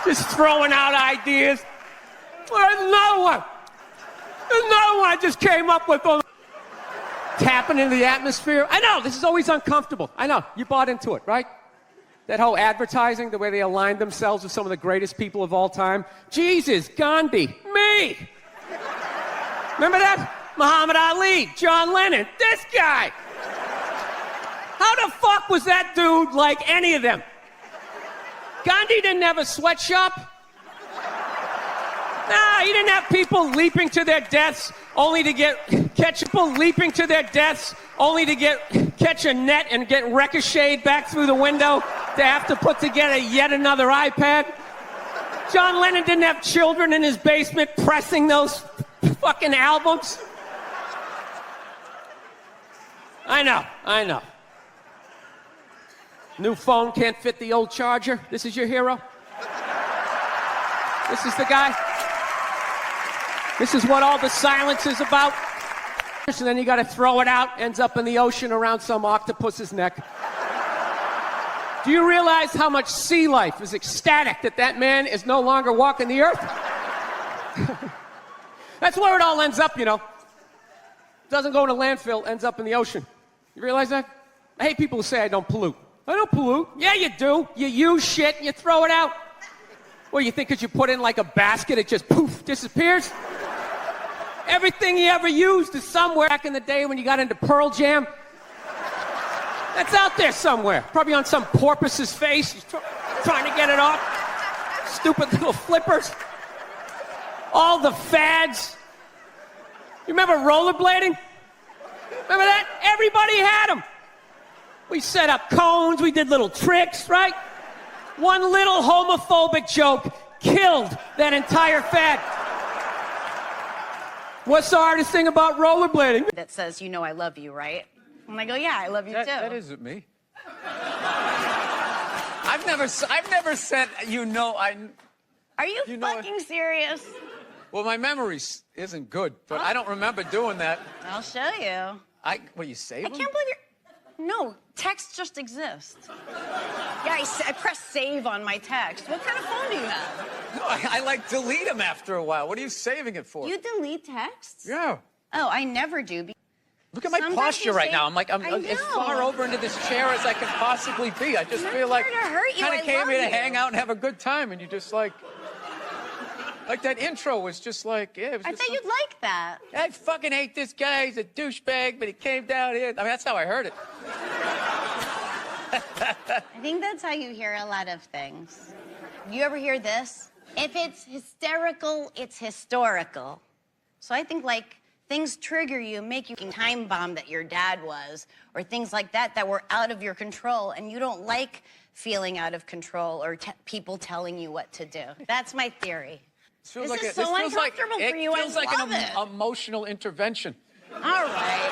Just throwing out ideas. There's another one. There's another one I just came up with. Tapping into the atmosphere. I know, this is always uncomfortable. I know, you bought into it, right? That whole advertising, the way they aligned themselves with some of the greatest people of all time. Jesus, Gandhi, me. Remember that? Muhammad Ali, John Lennon, this guy. How the fuck was that dude like any of them? Gandhi didn't have a sweatshop. Nah, he didn't have people leaping to their deaths only to catch a net and get ricocheted back through the window to have to put together yet another iPad. John Lennon didn't have children in his basement pressing those fucking albums. I know. New phone can't fit the old charger. This is your hero? This is the guy? This is what all the silence is about? And then you gotta throw it out, ends up in the ocean around some octopus's neck. Do you realize how much sea life is ecstatic that man is no longer walking the earth? That's where it all ends up, you know. Doesn't go in a landfill, ends up in the ocean. You realize that? I hate people who say I don't pollute. I don't pollute. Yeah, you do. You use shit and you throw it out. Well, you think because you put it in like a basket, it just poof, disappears? Everything you ever used is somewhere back in the day when you got into Pearl Jam. That's out there somewhere. Probably on some porpoise's face. He's trying to get it off. Stupid little flippers. All the fads. You remember rollerblading? Remember that? Everybody had them. We set up cones. We did little tricks, right? One little homophobic joke killed that entire fad. What's the hardest thing about rollerblading? That says, you know I love you, right? And I go, yeah, I love you too. That isn't me. I've never said, you know, Are you fucking serious? Well, my memory isn't good, but I don't remember doing that. I'll show you. What, you save I them? can't believe you're... No, text just exists. Yeah, I press save on my text. What kind of phone do you have? No, I like delete them after a while. What are you saving it for? You delete texts? Yeah. Oh, I never do. Look at my Sometimes posture you right say- now. I'm as far over into this chair as I can possibly be. I just feel like here to hurt you. kind I of came love here to you. hang out and have a good time, and you just like that intro was just like, yeah. It was I just thought you'd like that. I fucking hate this guy. He's a douchebag, but he came down here. I mean, that's how I heard it. I think that's how you hear a lot of things. You ever hear this? If it's hysterical, it's historical. So I think, like, things trigger you, make you time bomb that your dad was, or things like that were out of your control, and you don't like feeling out of control or people telling you what to do. That's my theory. This is so uncomfortable for you. It feels like love an it. emotional intervention. All right.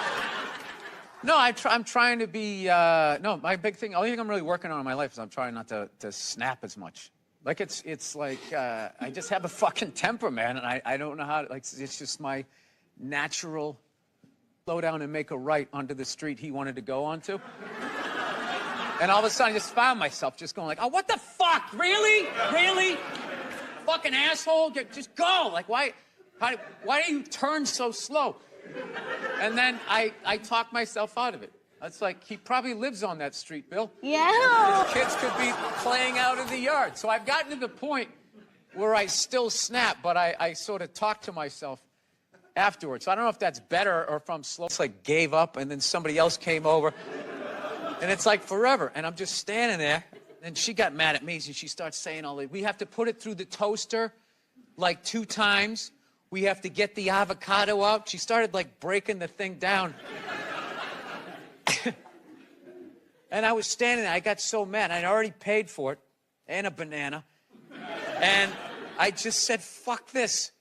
No, I'm trying to be. No, my big thing. Only thing I'm really working on in my life is I'm trying not to snap as much. Like it's like I just have a fucking temper, man, and I don't know how to, like, it's just my natural slow down and make a right onto the street he wanted to go onto. And all of a sudden I just found myself just going like, oh, what the fuck? Really? Really? Fucking asshole, just go. Like, why do you turn so slow? And then I talk myself out of it. It's like, he probably lives on that street, Bill. Yeah. His kids could be playing out in the yard. So I've gotten to the point where I still snap, but I sort of talk to myself afterwards. So I don't know if that's better or if I'm slow. It's like gave up and then somebody else came over. And it's like forever. And I'm just standing there. And she got mad at me, so she starts saying all that. We have to put it through the toaster like 2 times. We have to get the avocado out. She started like breaking the thing down. And I was standing there. I got so mad. I'd already paid for it and a banana. And I just said, fuck this.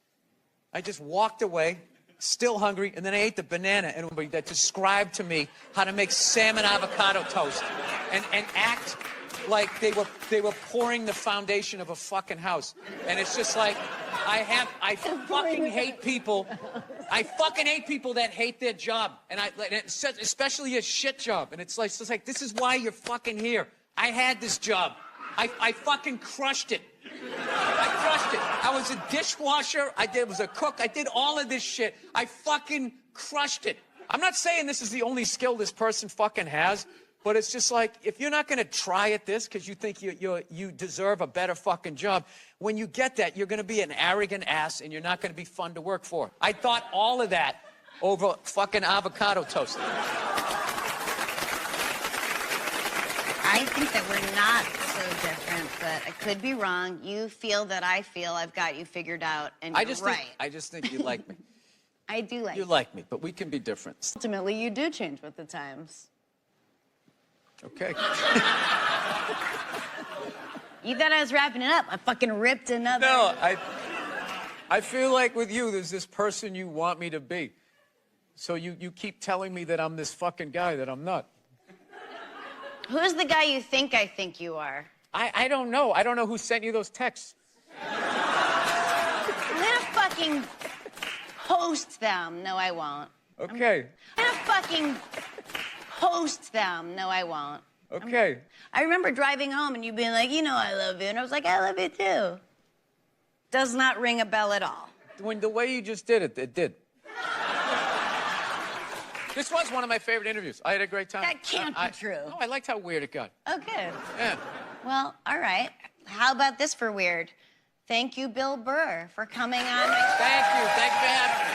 I just walked away, still hungry, and then I ate the banana. And somebody that described to me how to make salmon avocado toast and act like they were pouring the foundation of a fucking house. And it's just like, I fucking hate people. I fucking hate people that hate their job. And especially a shit job. And it's like, this is why you're fucking here. I had this job. I fucking crushed it. I crushed it. I was a dishwasher. I was a cook. I did all of this shit. I fucking crushed it. I'm not saying this is the only skill this person fucking has, but it's just like, if you're not going to try at this because you think you deserve a better fucking job, when you get that, you're going to be an arrogant ass and you're not going to be fun to work for. I thought all of that over fucking avocado toast. I think that we're not so different, but I could be wrong. You feel that I feel I've got you figured out, and you're right. I just think you like me. I do like You like me, but we can be different. Ultimately, you do change with the times. Okay. You thought I was wrapping it up. I fucking ripped another. No, I feel like with you, there's this person you want me to be. So you keep telling me that I'm this fucking guy that I'm not. Who's the guy you think you are? I don't know. I don't know who sent you those texts. I'm gonna fucking post them. No, I won't. Okay. I'm gonna fucking post them. No, I won't. Okay. I remember driving home and you being like, you know I love you. And I was like, I love you too. Does not ring a bell at all. When the way you just did it, it did. This was one of my favorite interviews. I had a great time. That can't be true. No, I liked how weird it got. Oh, good. Yeah. Well, all right. How about this for weird? Thank you, Bill Burr, for coming on my Thank you. Thank you for having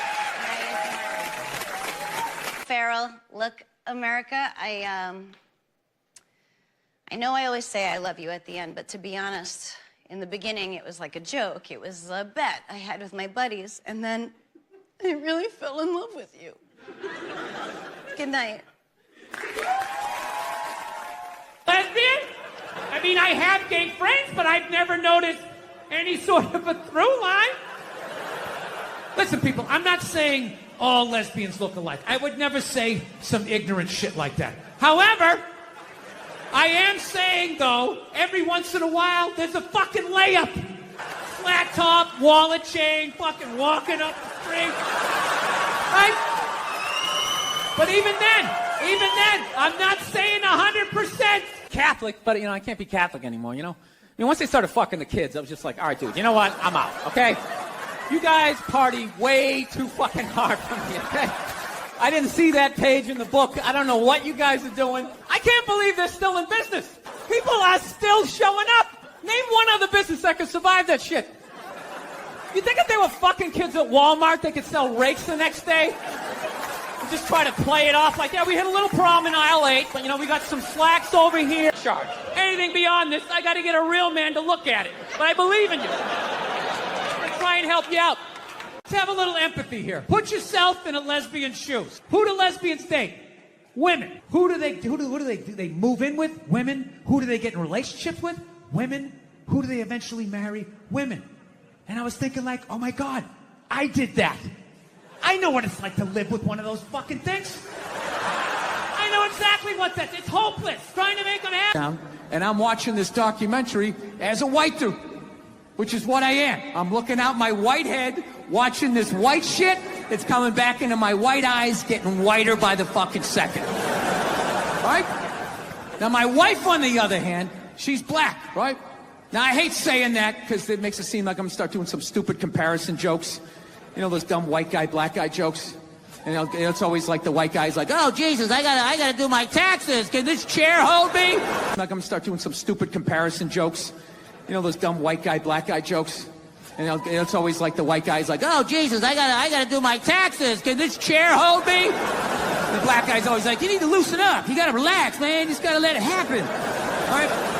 me. Farrell, look, America, I know I always say I love you at the end, but to be honest, in the beginning, it was like a joke. It was a bet I had with my buddies, and then I really fell in love with you. Good night. Lesbian? I mean, I have gay friends, but I've never noticed any sort of a through line. Listen, people, I'm not saying all lesbians look alike. I would never say some ignorant shit like that. However, I am saying, though, every once in a while, there's a fucking layup. Flat top, wallet chain, fucking walking up the street. Right? But even then, I'm not saying 100% Catholic, but, I can't be Catholic anymore, once they started fucking the kids, I was just like, all right, dude, you know what? I'm out, okay? You guys party way too fucking hard for me, okay? I didn't see that page in the book. I don't know what you guys are doing. I can't believe they're still in business. People are still showing up. Name one other business that could survive that shit. You think if they were fucking kids at Walmart, they could sell rakes the next day? And just try to play it off like, yeah, we hit a little problem in aisle 8, but, we got some slacks over here. Charge. Anything beyond this, I got to get a real man to look at it. But I believe in you. I'll try and help you out. Let's have a little empathy here. Put yourself in a lesbian's shoes. Who do lesbians date? Women. Who do they move in with? Women. Who do they get in relationships with? Women. Who do they eventually marry? Women. And I was thinking like, oh my God, I did that. I know what it's like to live with one of those fucking things. I know exactly what that is. It's hopeless. Trying to make them happy. And I'm watching this documentary as a white dude, which is what I am. I'm looking out my white head, watching this white shit that's coming back into my white eyes, getting whiter by the fucking second. Right? Now, my wife, on the other hand, she's black, right? Now, I hate saying that because it makes it seem like I'm going to start doing some stupid comparison jokes. Those dumb white guy, black guy jokes. And it's always like the white guy's like, oh, Jesus, I gotta do my taxes. Can this chair hold me? I'm going to start doing some stupid comparison jokes. Those dumb white guy, black guy jokes. And it's always like the white guy's like, oh, Jesus, I gotta do my taxes. Can this chair hold me? The black guy's always like, you need to loosen up. You gotta relax, man. You just gotta let it happen. All right?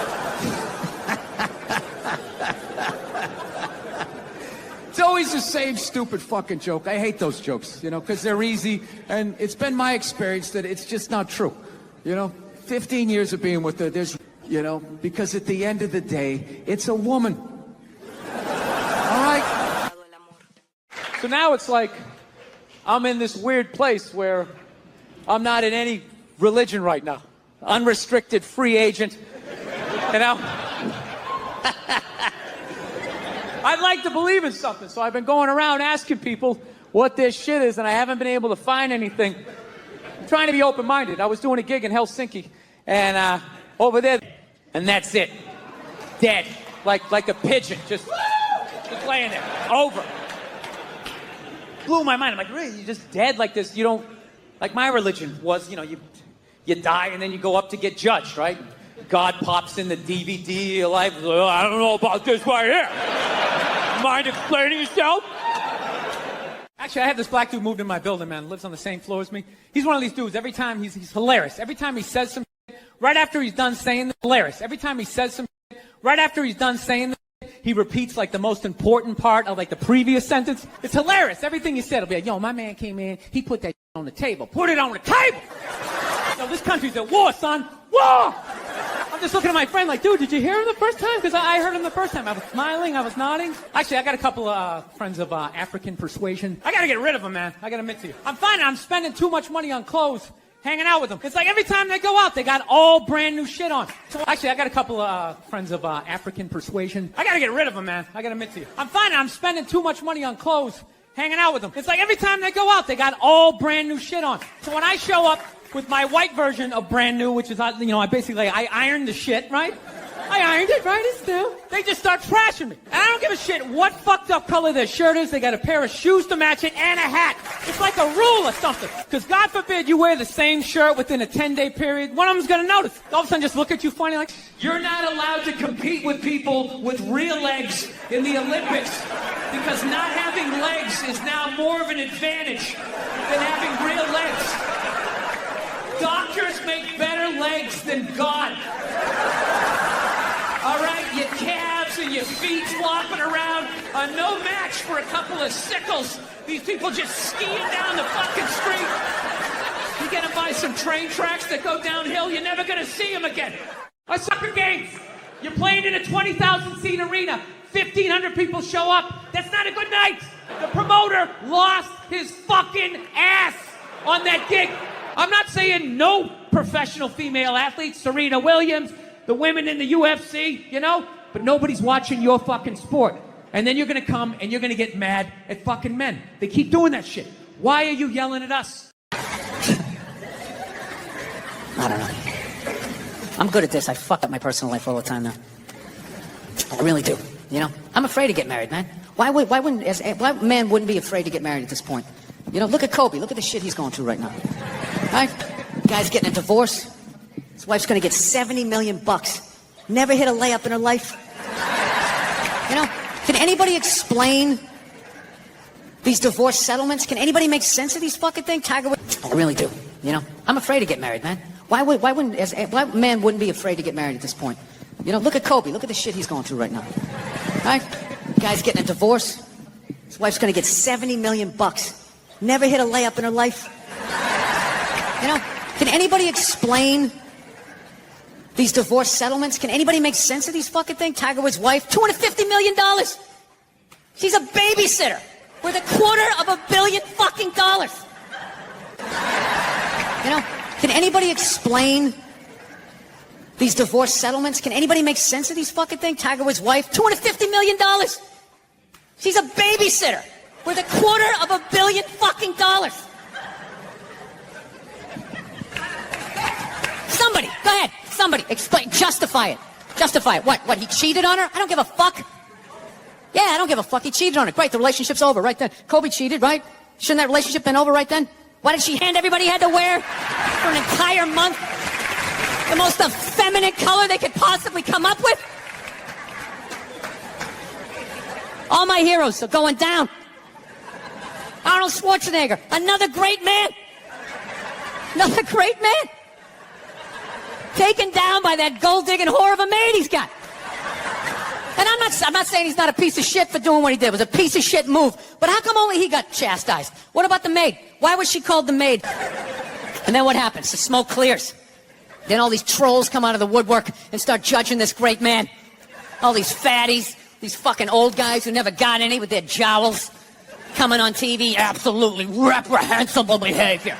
It's always the same stupid fucking joke. I hate those jokes, because they're easy. And it's been my experience that it's just not true. 15 years of being with her, there's, because at the end of the day, it's a woman. All right? So now it's like I'm in this weird place where I'm not in any religion right now. Unrestricted free agent. I'd like to believe in something, so I've been going around asking people what this shit is, and I haven't been able to find anything. I'm trying to be open-minded. I was doing a gig in Helsinki, and over there, and that's it. Dead. Like a pigeon, just laying there. Over. Blew my mind. I'm like, really? You're just dead like this? You don't... Like my religion was, you die and then you go up to get judged, right? God pops in the DVD, your life, oh, I don't know about this right here. Mind explaining yourself? Actually, I had this black dude moved in my building, man. Lives on the same floor as me. He's one of these dudes. Every time he's hilarious. Every time he says some shit, right after he's done saying hilarious. Every time he says some shit, right after he's done saying he repeats like the most important part of like the previous sentence. It's hilarious. Everything he said will be like, yo, my man came in, he put that on the table. Put it on the table! Yo, this country's at war, son. War! I'm just looking at my friend like, dude, did you hear him the first time? Because I heard him the first time. I was smiling, I was nodding. Actually, I got a couple of friends of African persuasion. I gotta get rid of them, man. I gotta admit to you. I'm finding I'm spending too much money on clothes hanging out with them. It's like every time they go out, they got all brand new shit on. So actually, I got a couple of friends of African persuasion. I gotta get rid of them, man. I gotta admit to you. I'm finding I'm spending too much money on clothes hanging out with them. It's like every time they go out, they got all brand new shit on. So when I show up with my white version of brand new, which is, I ironed the shit, right? I ironed it, right? It's new. They just start trashing me. And I don't give a shit what fucked up color their shirt is. They got a pair of shoes to match it and a hat. It's like a rule or something. Because God forbid you wear the same shirt within a 10-day period. One of them's going to notice. All of a sudden just look at you funny like, you're not allowed to compete with people with real legs in the Olympics. Because not having legs is now more of an advantage than having real legs. Doctors make better legs than God. All right, your calves and your feet flopping around are no match for a couple of sickles. These people just skiing down the fucking street. You get them by some train tracks that go downhill, you're never going to see them again. A soccer game. You're playing in a 20,000-seat arena. 1,500 people show up. That's not a good night. The promoter lost his fucking ass on that gig. I'm not saying no professional female athletes, Serena Williams, the women in the UFC, you know, but nobody's watching your fucking sport. And then you're gonna come and you're gonna get mad at fucking men. They keep doing that shit. Why are you yelling at us? I don't know. I'm good at this. I fuck up my personal life all the time now. I really do. You know, I'm afraid to get married, man. Why man wouldn't be afraid to get married at this point? You know, look at Kobe. Look at the shit he's going through right now. Right? Guy's getting a divorce. His wife's gonna get $70 million. Never hit a layup in her life. You know, can anybody explain these divorce settlements? Can anybody make sense of these fucking things? Tiger Woods. I really do. You know, I'm afraid to get married, man. Why man wouldn't be afraid to get married at this point? You know, look at Kobe. Look at the shit he's going through right now. Right? Guy's getting a divorce. His wife's gonna get $70 million. Never hit a layup in her life. You know, can anybody explain these divorce settlements? Can anybody make sense of these fucking things? Tiger Woods' wife, $250 million. She's a babysitter worth $250 million fucking dollars. You know, can anybody explain these divorce settlements? Can anybody make sense of these fucking things? Tiger Woods' wife, $250 million. She's a babysitter worth $250 million fucking dollars. Somebody, go ahead. Somebody, explain, justify it. Justify it. What, he cheated on her? I don't give a fuck. Yeah, I don't give a fuck. He cheated on her. Great, the relationship's over right then. Kobe cheated, right? Shouldn't that relationship been over right then? Why did she hand everybody had to wear for an entire month the most effeminate color they could possibly come up with? All my heroes are going down. Arnold Schwarzenegger, another great man. Another great man. Taken down by that gold-digging whore of a maid he's got. And I'm not saying he's not a piece of shit for doing what he did. It was a piece of shit move. But how come only he got chastised? What about the maid? Why was she called the maid? And then what happens? The smoke clears. Then all these trolls come out of the woodwork and start judging this great man. All these fatties, these fucking old guys who never got any with their jowls, coming on TV, absolutely reprehensible behavior.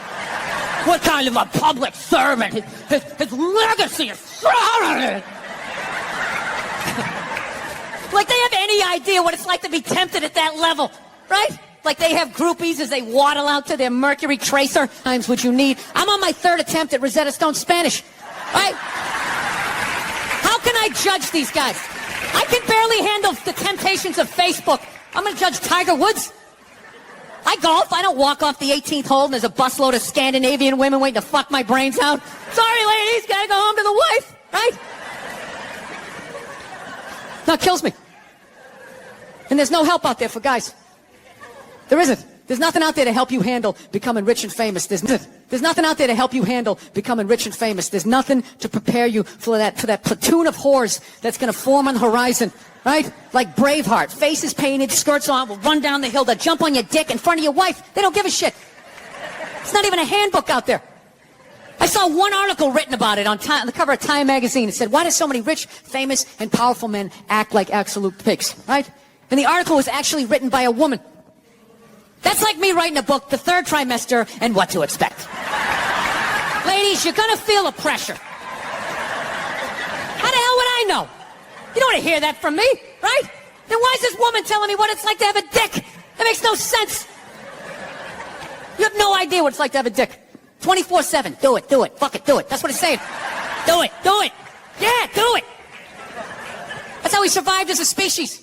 What kind of a public servant? His legacy is shrouded. Like they have any idea what it's like to be tempted at that level, right? Like they have groupies as they waddle out to their Mercury Tracer. Times what you need. I'm on my third attempt at Rosetta Stone Spanish, right? How can I judge these guys? I can barely handle the temptations of Facebook. I'm gonna judge Tiger Woods. I golf. I don't walk off the 18th hole and there's a busload of Scandinavian women waiting to fuck my brains out. Sorry, ladies, gotta go home to the wife, right? No, it kills me. And there's no help out there for guys. There isn't. There's nothing out there to help you handle becoming rich and famous. There's nothing out there to help you handle becoming rich and famous. There's nothing to prepare you for that platoon of whores that's going to form on the horizon, right? Like Braveheart, faces painted, skirts on, will run down the hill, they'll jump on your dick in front of your wife. They don't give a shit. It's not even a handbook out there. I saw one article written about it on the cover of Time magazine. It said, why do so many rich, famous, and powerful men act like absolute pigs, right? And the article was actually written by a woman. That's like me writing a book, The Third Trimester, and What to Expect. Ladies, you're gonna feel a pressure. How the hell would I know? You don't want to hear that from me, right? Then why is this woman telling me what it's like to have a dick? That makes no sense. You have no idea what it's like to have a dick. 24/7. Do it, fuck it, do it. That's what it's saying. Do it. Yeah, do it. That's how we survived as a species.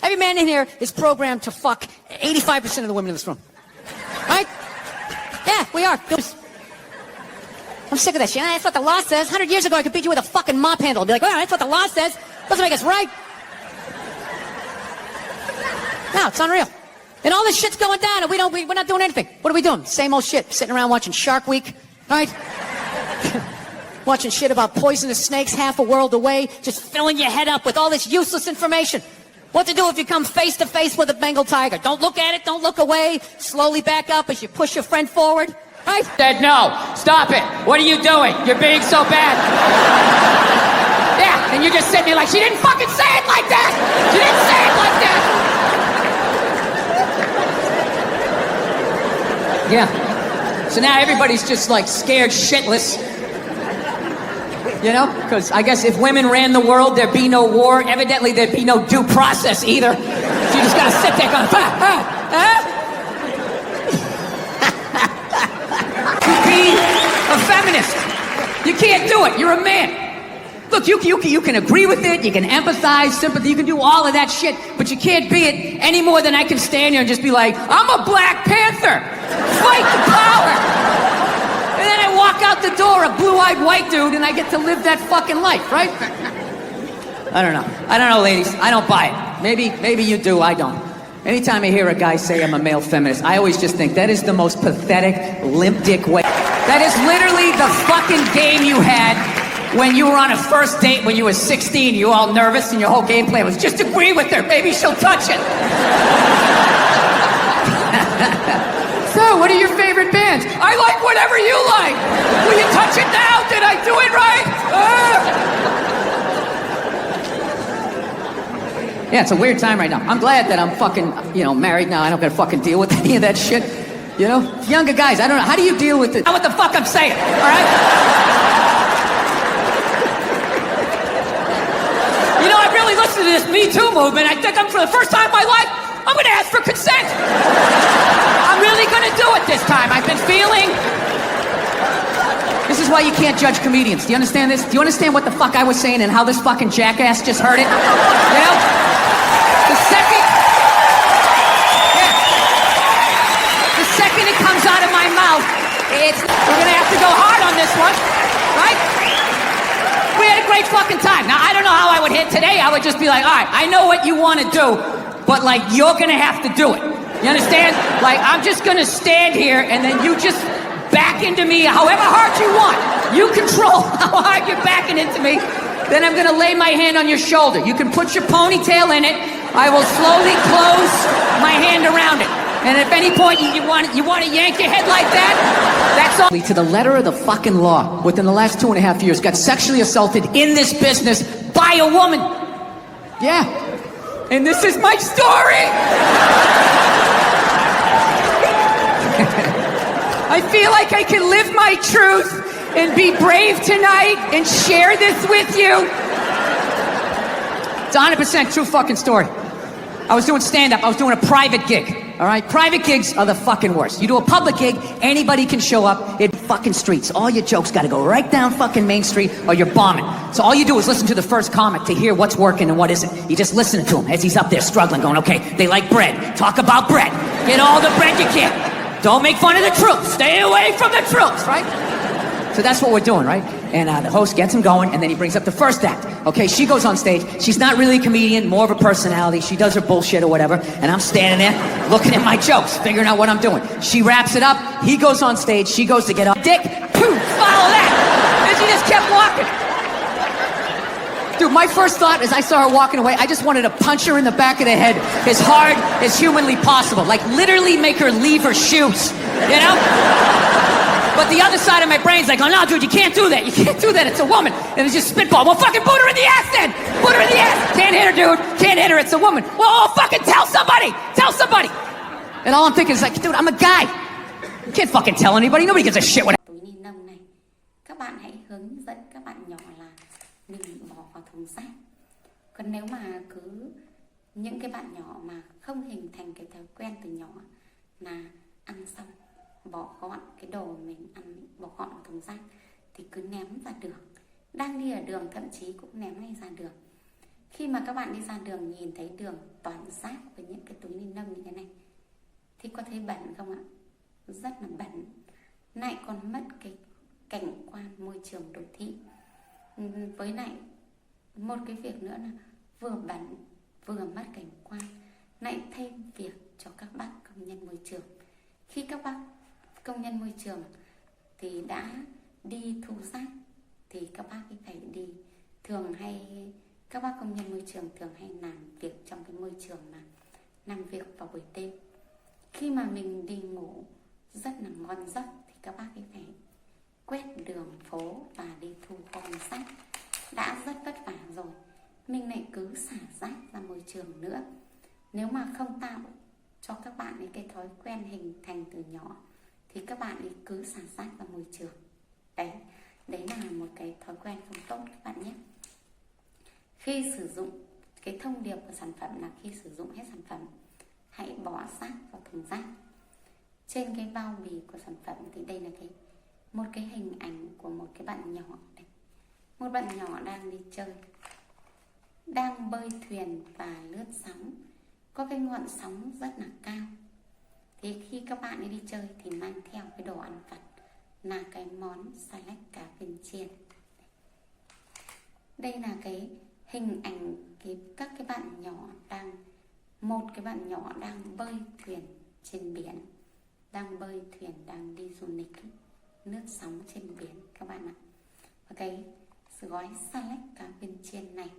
Every man in here is programmed to fuck 85% of the women in this room. Right? Yeah, we are. I'm sick of that shit. That's what the law says. 100 years ago, I could beat you with a fucking mop handle. I'd be like, well, that's what the law says. Doesn't make us right. No, it's unreal. And all this shit's going down, and we're not doing anything. What are we doing? Same old shit. Sitting around watching Shark Week, right? Watching shit about poisonous snakes half a world away, just filling your head up with all this useless information. What to do if you come face to face with a Bengal tiger? Don't look at it, don't look away. Slowly back up as you push your friend forward, right? Said no. Stop it. What are you doing? You're being so bad. Yeah. And you're just sitting there like, she didn't fucking say it like that! She didn't say it like that! Yeah. So now everybody's just like scared shitless. You know? Because I guess if women ran the world, there'd be no war. Evidently, there'd be no due process either. So you just gotta sit there going, To be a feminist. You can't do it. You're a man. Look, you can agree with it, you can empathize, sympathy, you can do all of that shit, but you can't be it any more than I can stand here and just be like, I'm a Black Panther! Fight the power! And then I walk out the door, a blue-eyed white dude, and I get to live that fucking life, right? I don't know. I don't know, ladies. I don't buy it. Maybe you do, I don't. Anytime I hear a guy say I'm a male feminist, I always just think that is the most pathetic, limp dick way. That is literally the fucking game you had when you were on a first date when you were 16, you were all nervous and your whole game plan was just agree with her, maybe she'll touch it. So, what are your favorite bands? I like whatever you like. Will you touch it now? Did I do it right? Yeah, it's a weird time right now. I'm glad that I'm fucking, married now. I don't gotta fucking deal with any of that shit. You know? Younger guys, I don't know. How do you deal with it? Know what the fuck I'm saying, all right? I really listened to this Me Too movement. I think for the first time in my life, I'm gonna ask for consent. I'm really gonna do it this time. I've been feeling... This is why you can't judge comedians. Do you understand this? Do you understand what the fuck I was saying and how this fucking jackass just heard it? You know? The second it comes out of my mouth, we're gonna have to go hard on this one, right? We had a great fucking time. Now, I don't know how I would hit today. I would just be like, all right, I know what you want to do, but, you're going to have to do it. You understand? I'm just going to stand here, and then you just back into me however hard you want. You control how hard you're backing into me. Then I'm going to lay my hand on your shoulder. You can put your ponytail in it. I will slowly close my hand around it. And if at any point you want to yank your head like that, that's all. To the letter of the fucking law, within the last 2.5 years, got sexually assaulted in this business by a woman. Yeah. And this is my story. I feel like I can live my truth and be brave tonight and share this with you. It's a 100% true fucking story. I was doing stand-up. I was doing a private gig. All right? Private gigs are the fucking worst. You do a public gig, anybody can show up in fucking streets. All your jokes gotta go right down fucking Main Street or you're bombing. So all you do is listen to the first comic to hear what's working and what isn't. You just listen to him as he's up there struggling, going, okay, they like bread. Talk about bread. Get all the bread you can. Don't make fun of the truth. Stay away from the truth, right? So that's what we're doing, right? And the host gets him going, and then he brings up the first act. Okay, she goes on stage. She's not really a comedian, more of a personality. She does her bullshit or whatever, and I'm standing there looking at my jokes, figuring out what I'm doing. She wraps it up. He goes on stage. She goes to get up. Dick, poof, follow that. And she just kept walking. Dude, my first thought as I saw her walking away, I just wanted to punch her in the back of the head as hard as humanly possible. Literally make her leave her shoes, you know? But the other side of my brain's like, oh no, dude, you can't do that. You can't do that. It's a woman. And it's just spitball. Well, fucking put her in the ass then. Put her in the ass. Can't hit her, dude. Can't hit her. It's a woman. Well, fucking tell somebody. Tell somebody. And all I'm thinking is dude, I'm a guy. You can't fucking tell anybody. Nobody gives a shit what. Túi ni lông này, các bạn hãy hướng dẫn các bạn nhỏ là mình bỏ vào thùng rác. Còn nếu mà cứ những cái bạn nhỏ mà không hình thành cái thói quen từ nhỏ là ăn xong bỏ gọn cái đồ mình ăn, bỏ gọn vào thùng rác thì cứ ném ra đường. Đang đi ở đường thậm chí cũng ném ngay ra đường. Khi mà các bạn đi ra đường nhìn thấy đường toàn rác với những cái túi ni lông như thế này thì có thấy bẩn không ạ? Rất là bẩn. Lại còn mất cái cảnh quan môi trường đô thị. Với lại một cái việc nữa là vừa bẩn vừa mất cảnh quan, lại thêm việc cho các bác công nhân môi trường. Khi các bác công nhân môi trường thì đã đi thu rác thì các bác ấy phải đi, các bác công nhân môi trường thường hay làm việc trong cái môi trường mà làm việc vào buổi đêm. Khi mà mình đi ngủ rất là ngon giấc thì các bác ấy phải quét đường phố và đi thu gom rác. Đã rất vất vả rồi mình lại cứ xả rác ra môi trường nữa. Nếu mà không tạo cho các bạn ấy cái thói quen hình thành từ nhỏ thì các bạn ấy cứ xả rác ra môi trường. Đấy là một cái thói quen không tốt các bạn nhé. Khi sử dụng, cái thông điệp của sản phẩm là khi sử dụng hết sản phẩm, hãy bỏ rác vào thùng rác. Trên cái bao bì của sản phẩm thì đây là một cái hình ảnh của một cái bạn nhỏ đây. Một bạn nhỏ đang đi chơi, đang bơi thuyền và lướt sóng. Có cái ngọn sóng rất là cao. Thì khi các bạn ấy đi chơi thì mang theo cái đồ ăn vặt là cái món salad cá viên chiên. Đây là cái hình ảnh các cái bạn nhỏ một cái bạn nhỏ đang bơi thuyền trên biển, đang bơi thuyền, đang đi du lịch lướt sóng trên biển các bạn ạ. Và cái gói salad cá viên chiên này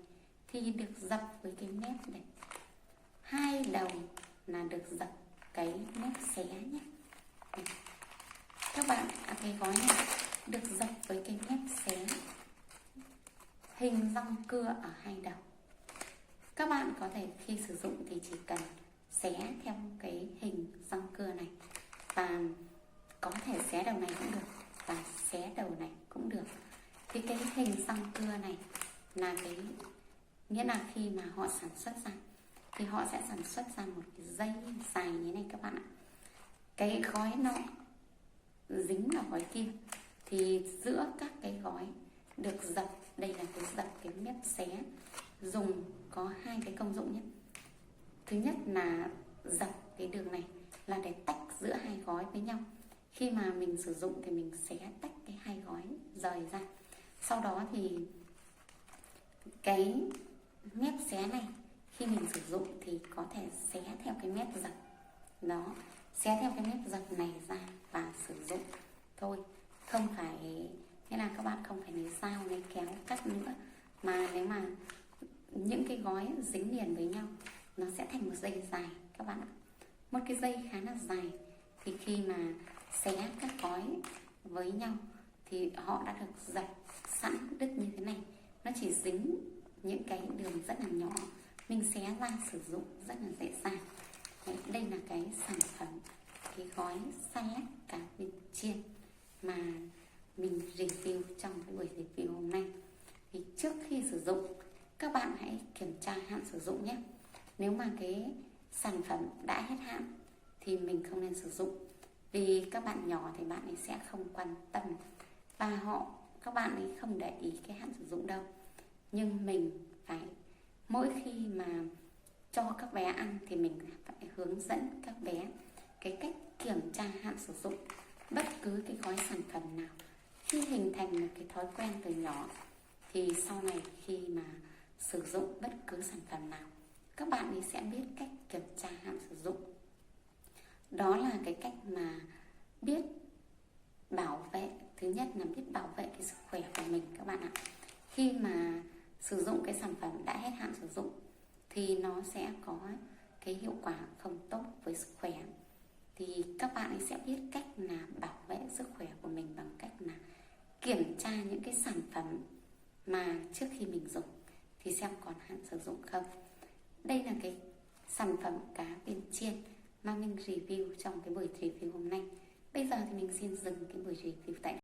thì được dập với cái mép này, hai đầu là được dập cái mép xé nhé. Các bạn, cái gói này được dập với cái mép xé, hình răng cưa ở hai đầu. Các bạn có thể khi sử dụng thì chỉ cần xé theo cái hình răng cưa này, và có thể xé đầu này cũng được và xé đầu này cũng được. Thì cái hình răng cưa này là nghĩa là khi mà họ sản xuất ra thì họ sẽ sản xuất ra một cái dây dài như này các bạn ạ. Cái gói nọ dính vào gói kia thì giữa các cái gói được dập, đây là cái dập cái mép xé, dùng có hai cái công dụng nhé. Thứ nhất là dập cái đường này là để tách giữa hai gói với nhau. Khi mà mình sử dụng thì mình xé tách cái hai gói rời ra. Sau đó thì cái mép xé này khi mình sử dụng thì có thể xé theo cái mép dập đó, xé theo cái mép dập này ra và sử dụng thôi. Không phải, nghĩa là các bạn không phải lấy dao lấy kéo cắt nữa, mà nếu mà những cái gói dính liền với nhau nó sẽ thành một dây dài các bạn ạ. Một cái dây khá là dài, thì khi mà xé các gói với nhau thì họ đã được dập sẵn đứt như thế này. Nó chỉ dính những cái đường rất là nhỏ, mình xé ra sử dụng rất là dễ dàng. Đấy, đây là cái sản phẩm, cái gói salad cá viên chiên mà mình review trong cái buổi review hôm nay. Thì trước khi sử dụng, các bạn hãy kiểm tra hạn sử dụng nhé. Nếu mà cái sản phẩm đã hết hạn thì mình không nên sử dụng. Vì các bạn nhỏ thì bạn ấy sẽ không quan tâm và các bạn ấy không để ý cái hạn sử dụng đâu. Nhưng mình phải, mỗi khi mà cho các bé ăn thì mình phải hướng dẫn các bé cái cách kiểm tra hạn sử dụng bất cứ cái gói sản phẩm nào. Khi hình thành một cái thói quen từ nhỏ thì sau này khi mà sử dụng bất cứ sản phẩm nào, các bạn ấy sẽ biết cách kiểm tra hạn sử dụng. Đó là cái cách mà biết bảo vệ, thứ nhất là biết bảo vệ cái sức khỏe của mình các bạn ạ. Khi mà sử dụng cái sản phẩm đã hết hạn sử dụng thì nó sẽ có cái hiệu quả không tốt với sức khỏe. Thì các bạn ấy sẽ biết cách là bảo vệ sức khỏe của mình bằng cách là kiểm tra những cái sản phẩm mà trước khi mình dùng thì xem còn hạn sử dụng không. Đây là cái sản phẩm cá viên chiên mà mình review trong cái buổi review hôm nay. Bây giờ thì mình xin dừng cái buổi review tại đây.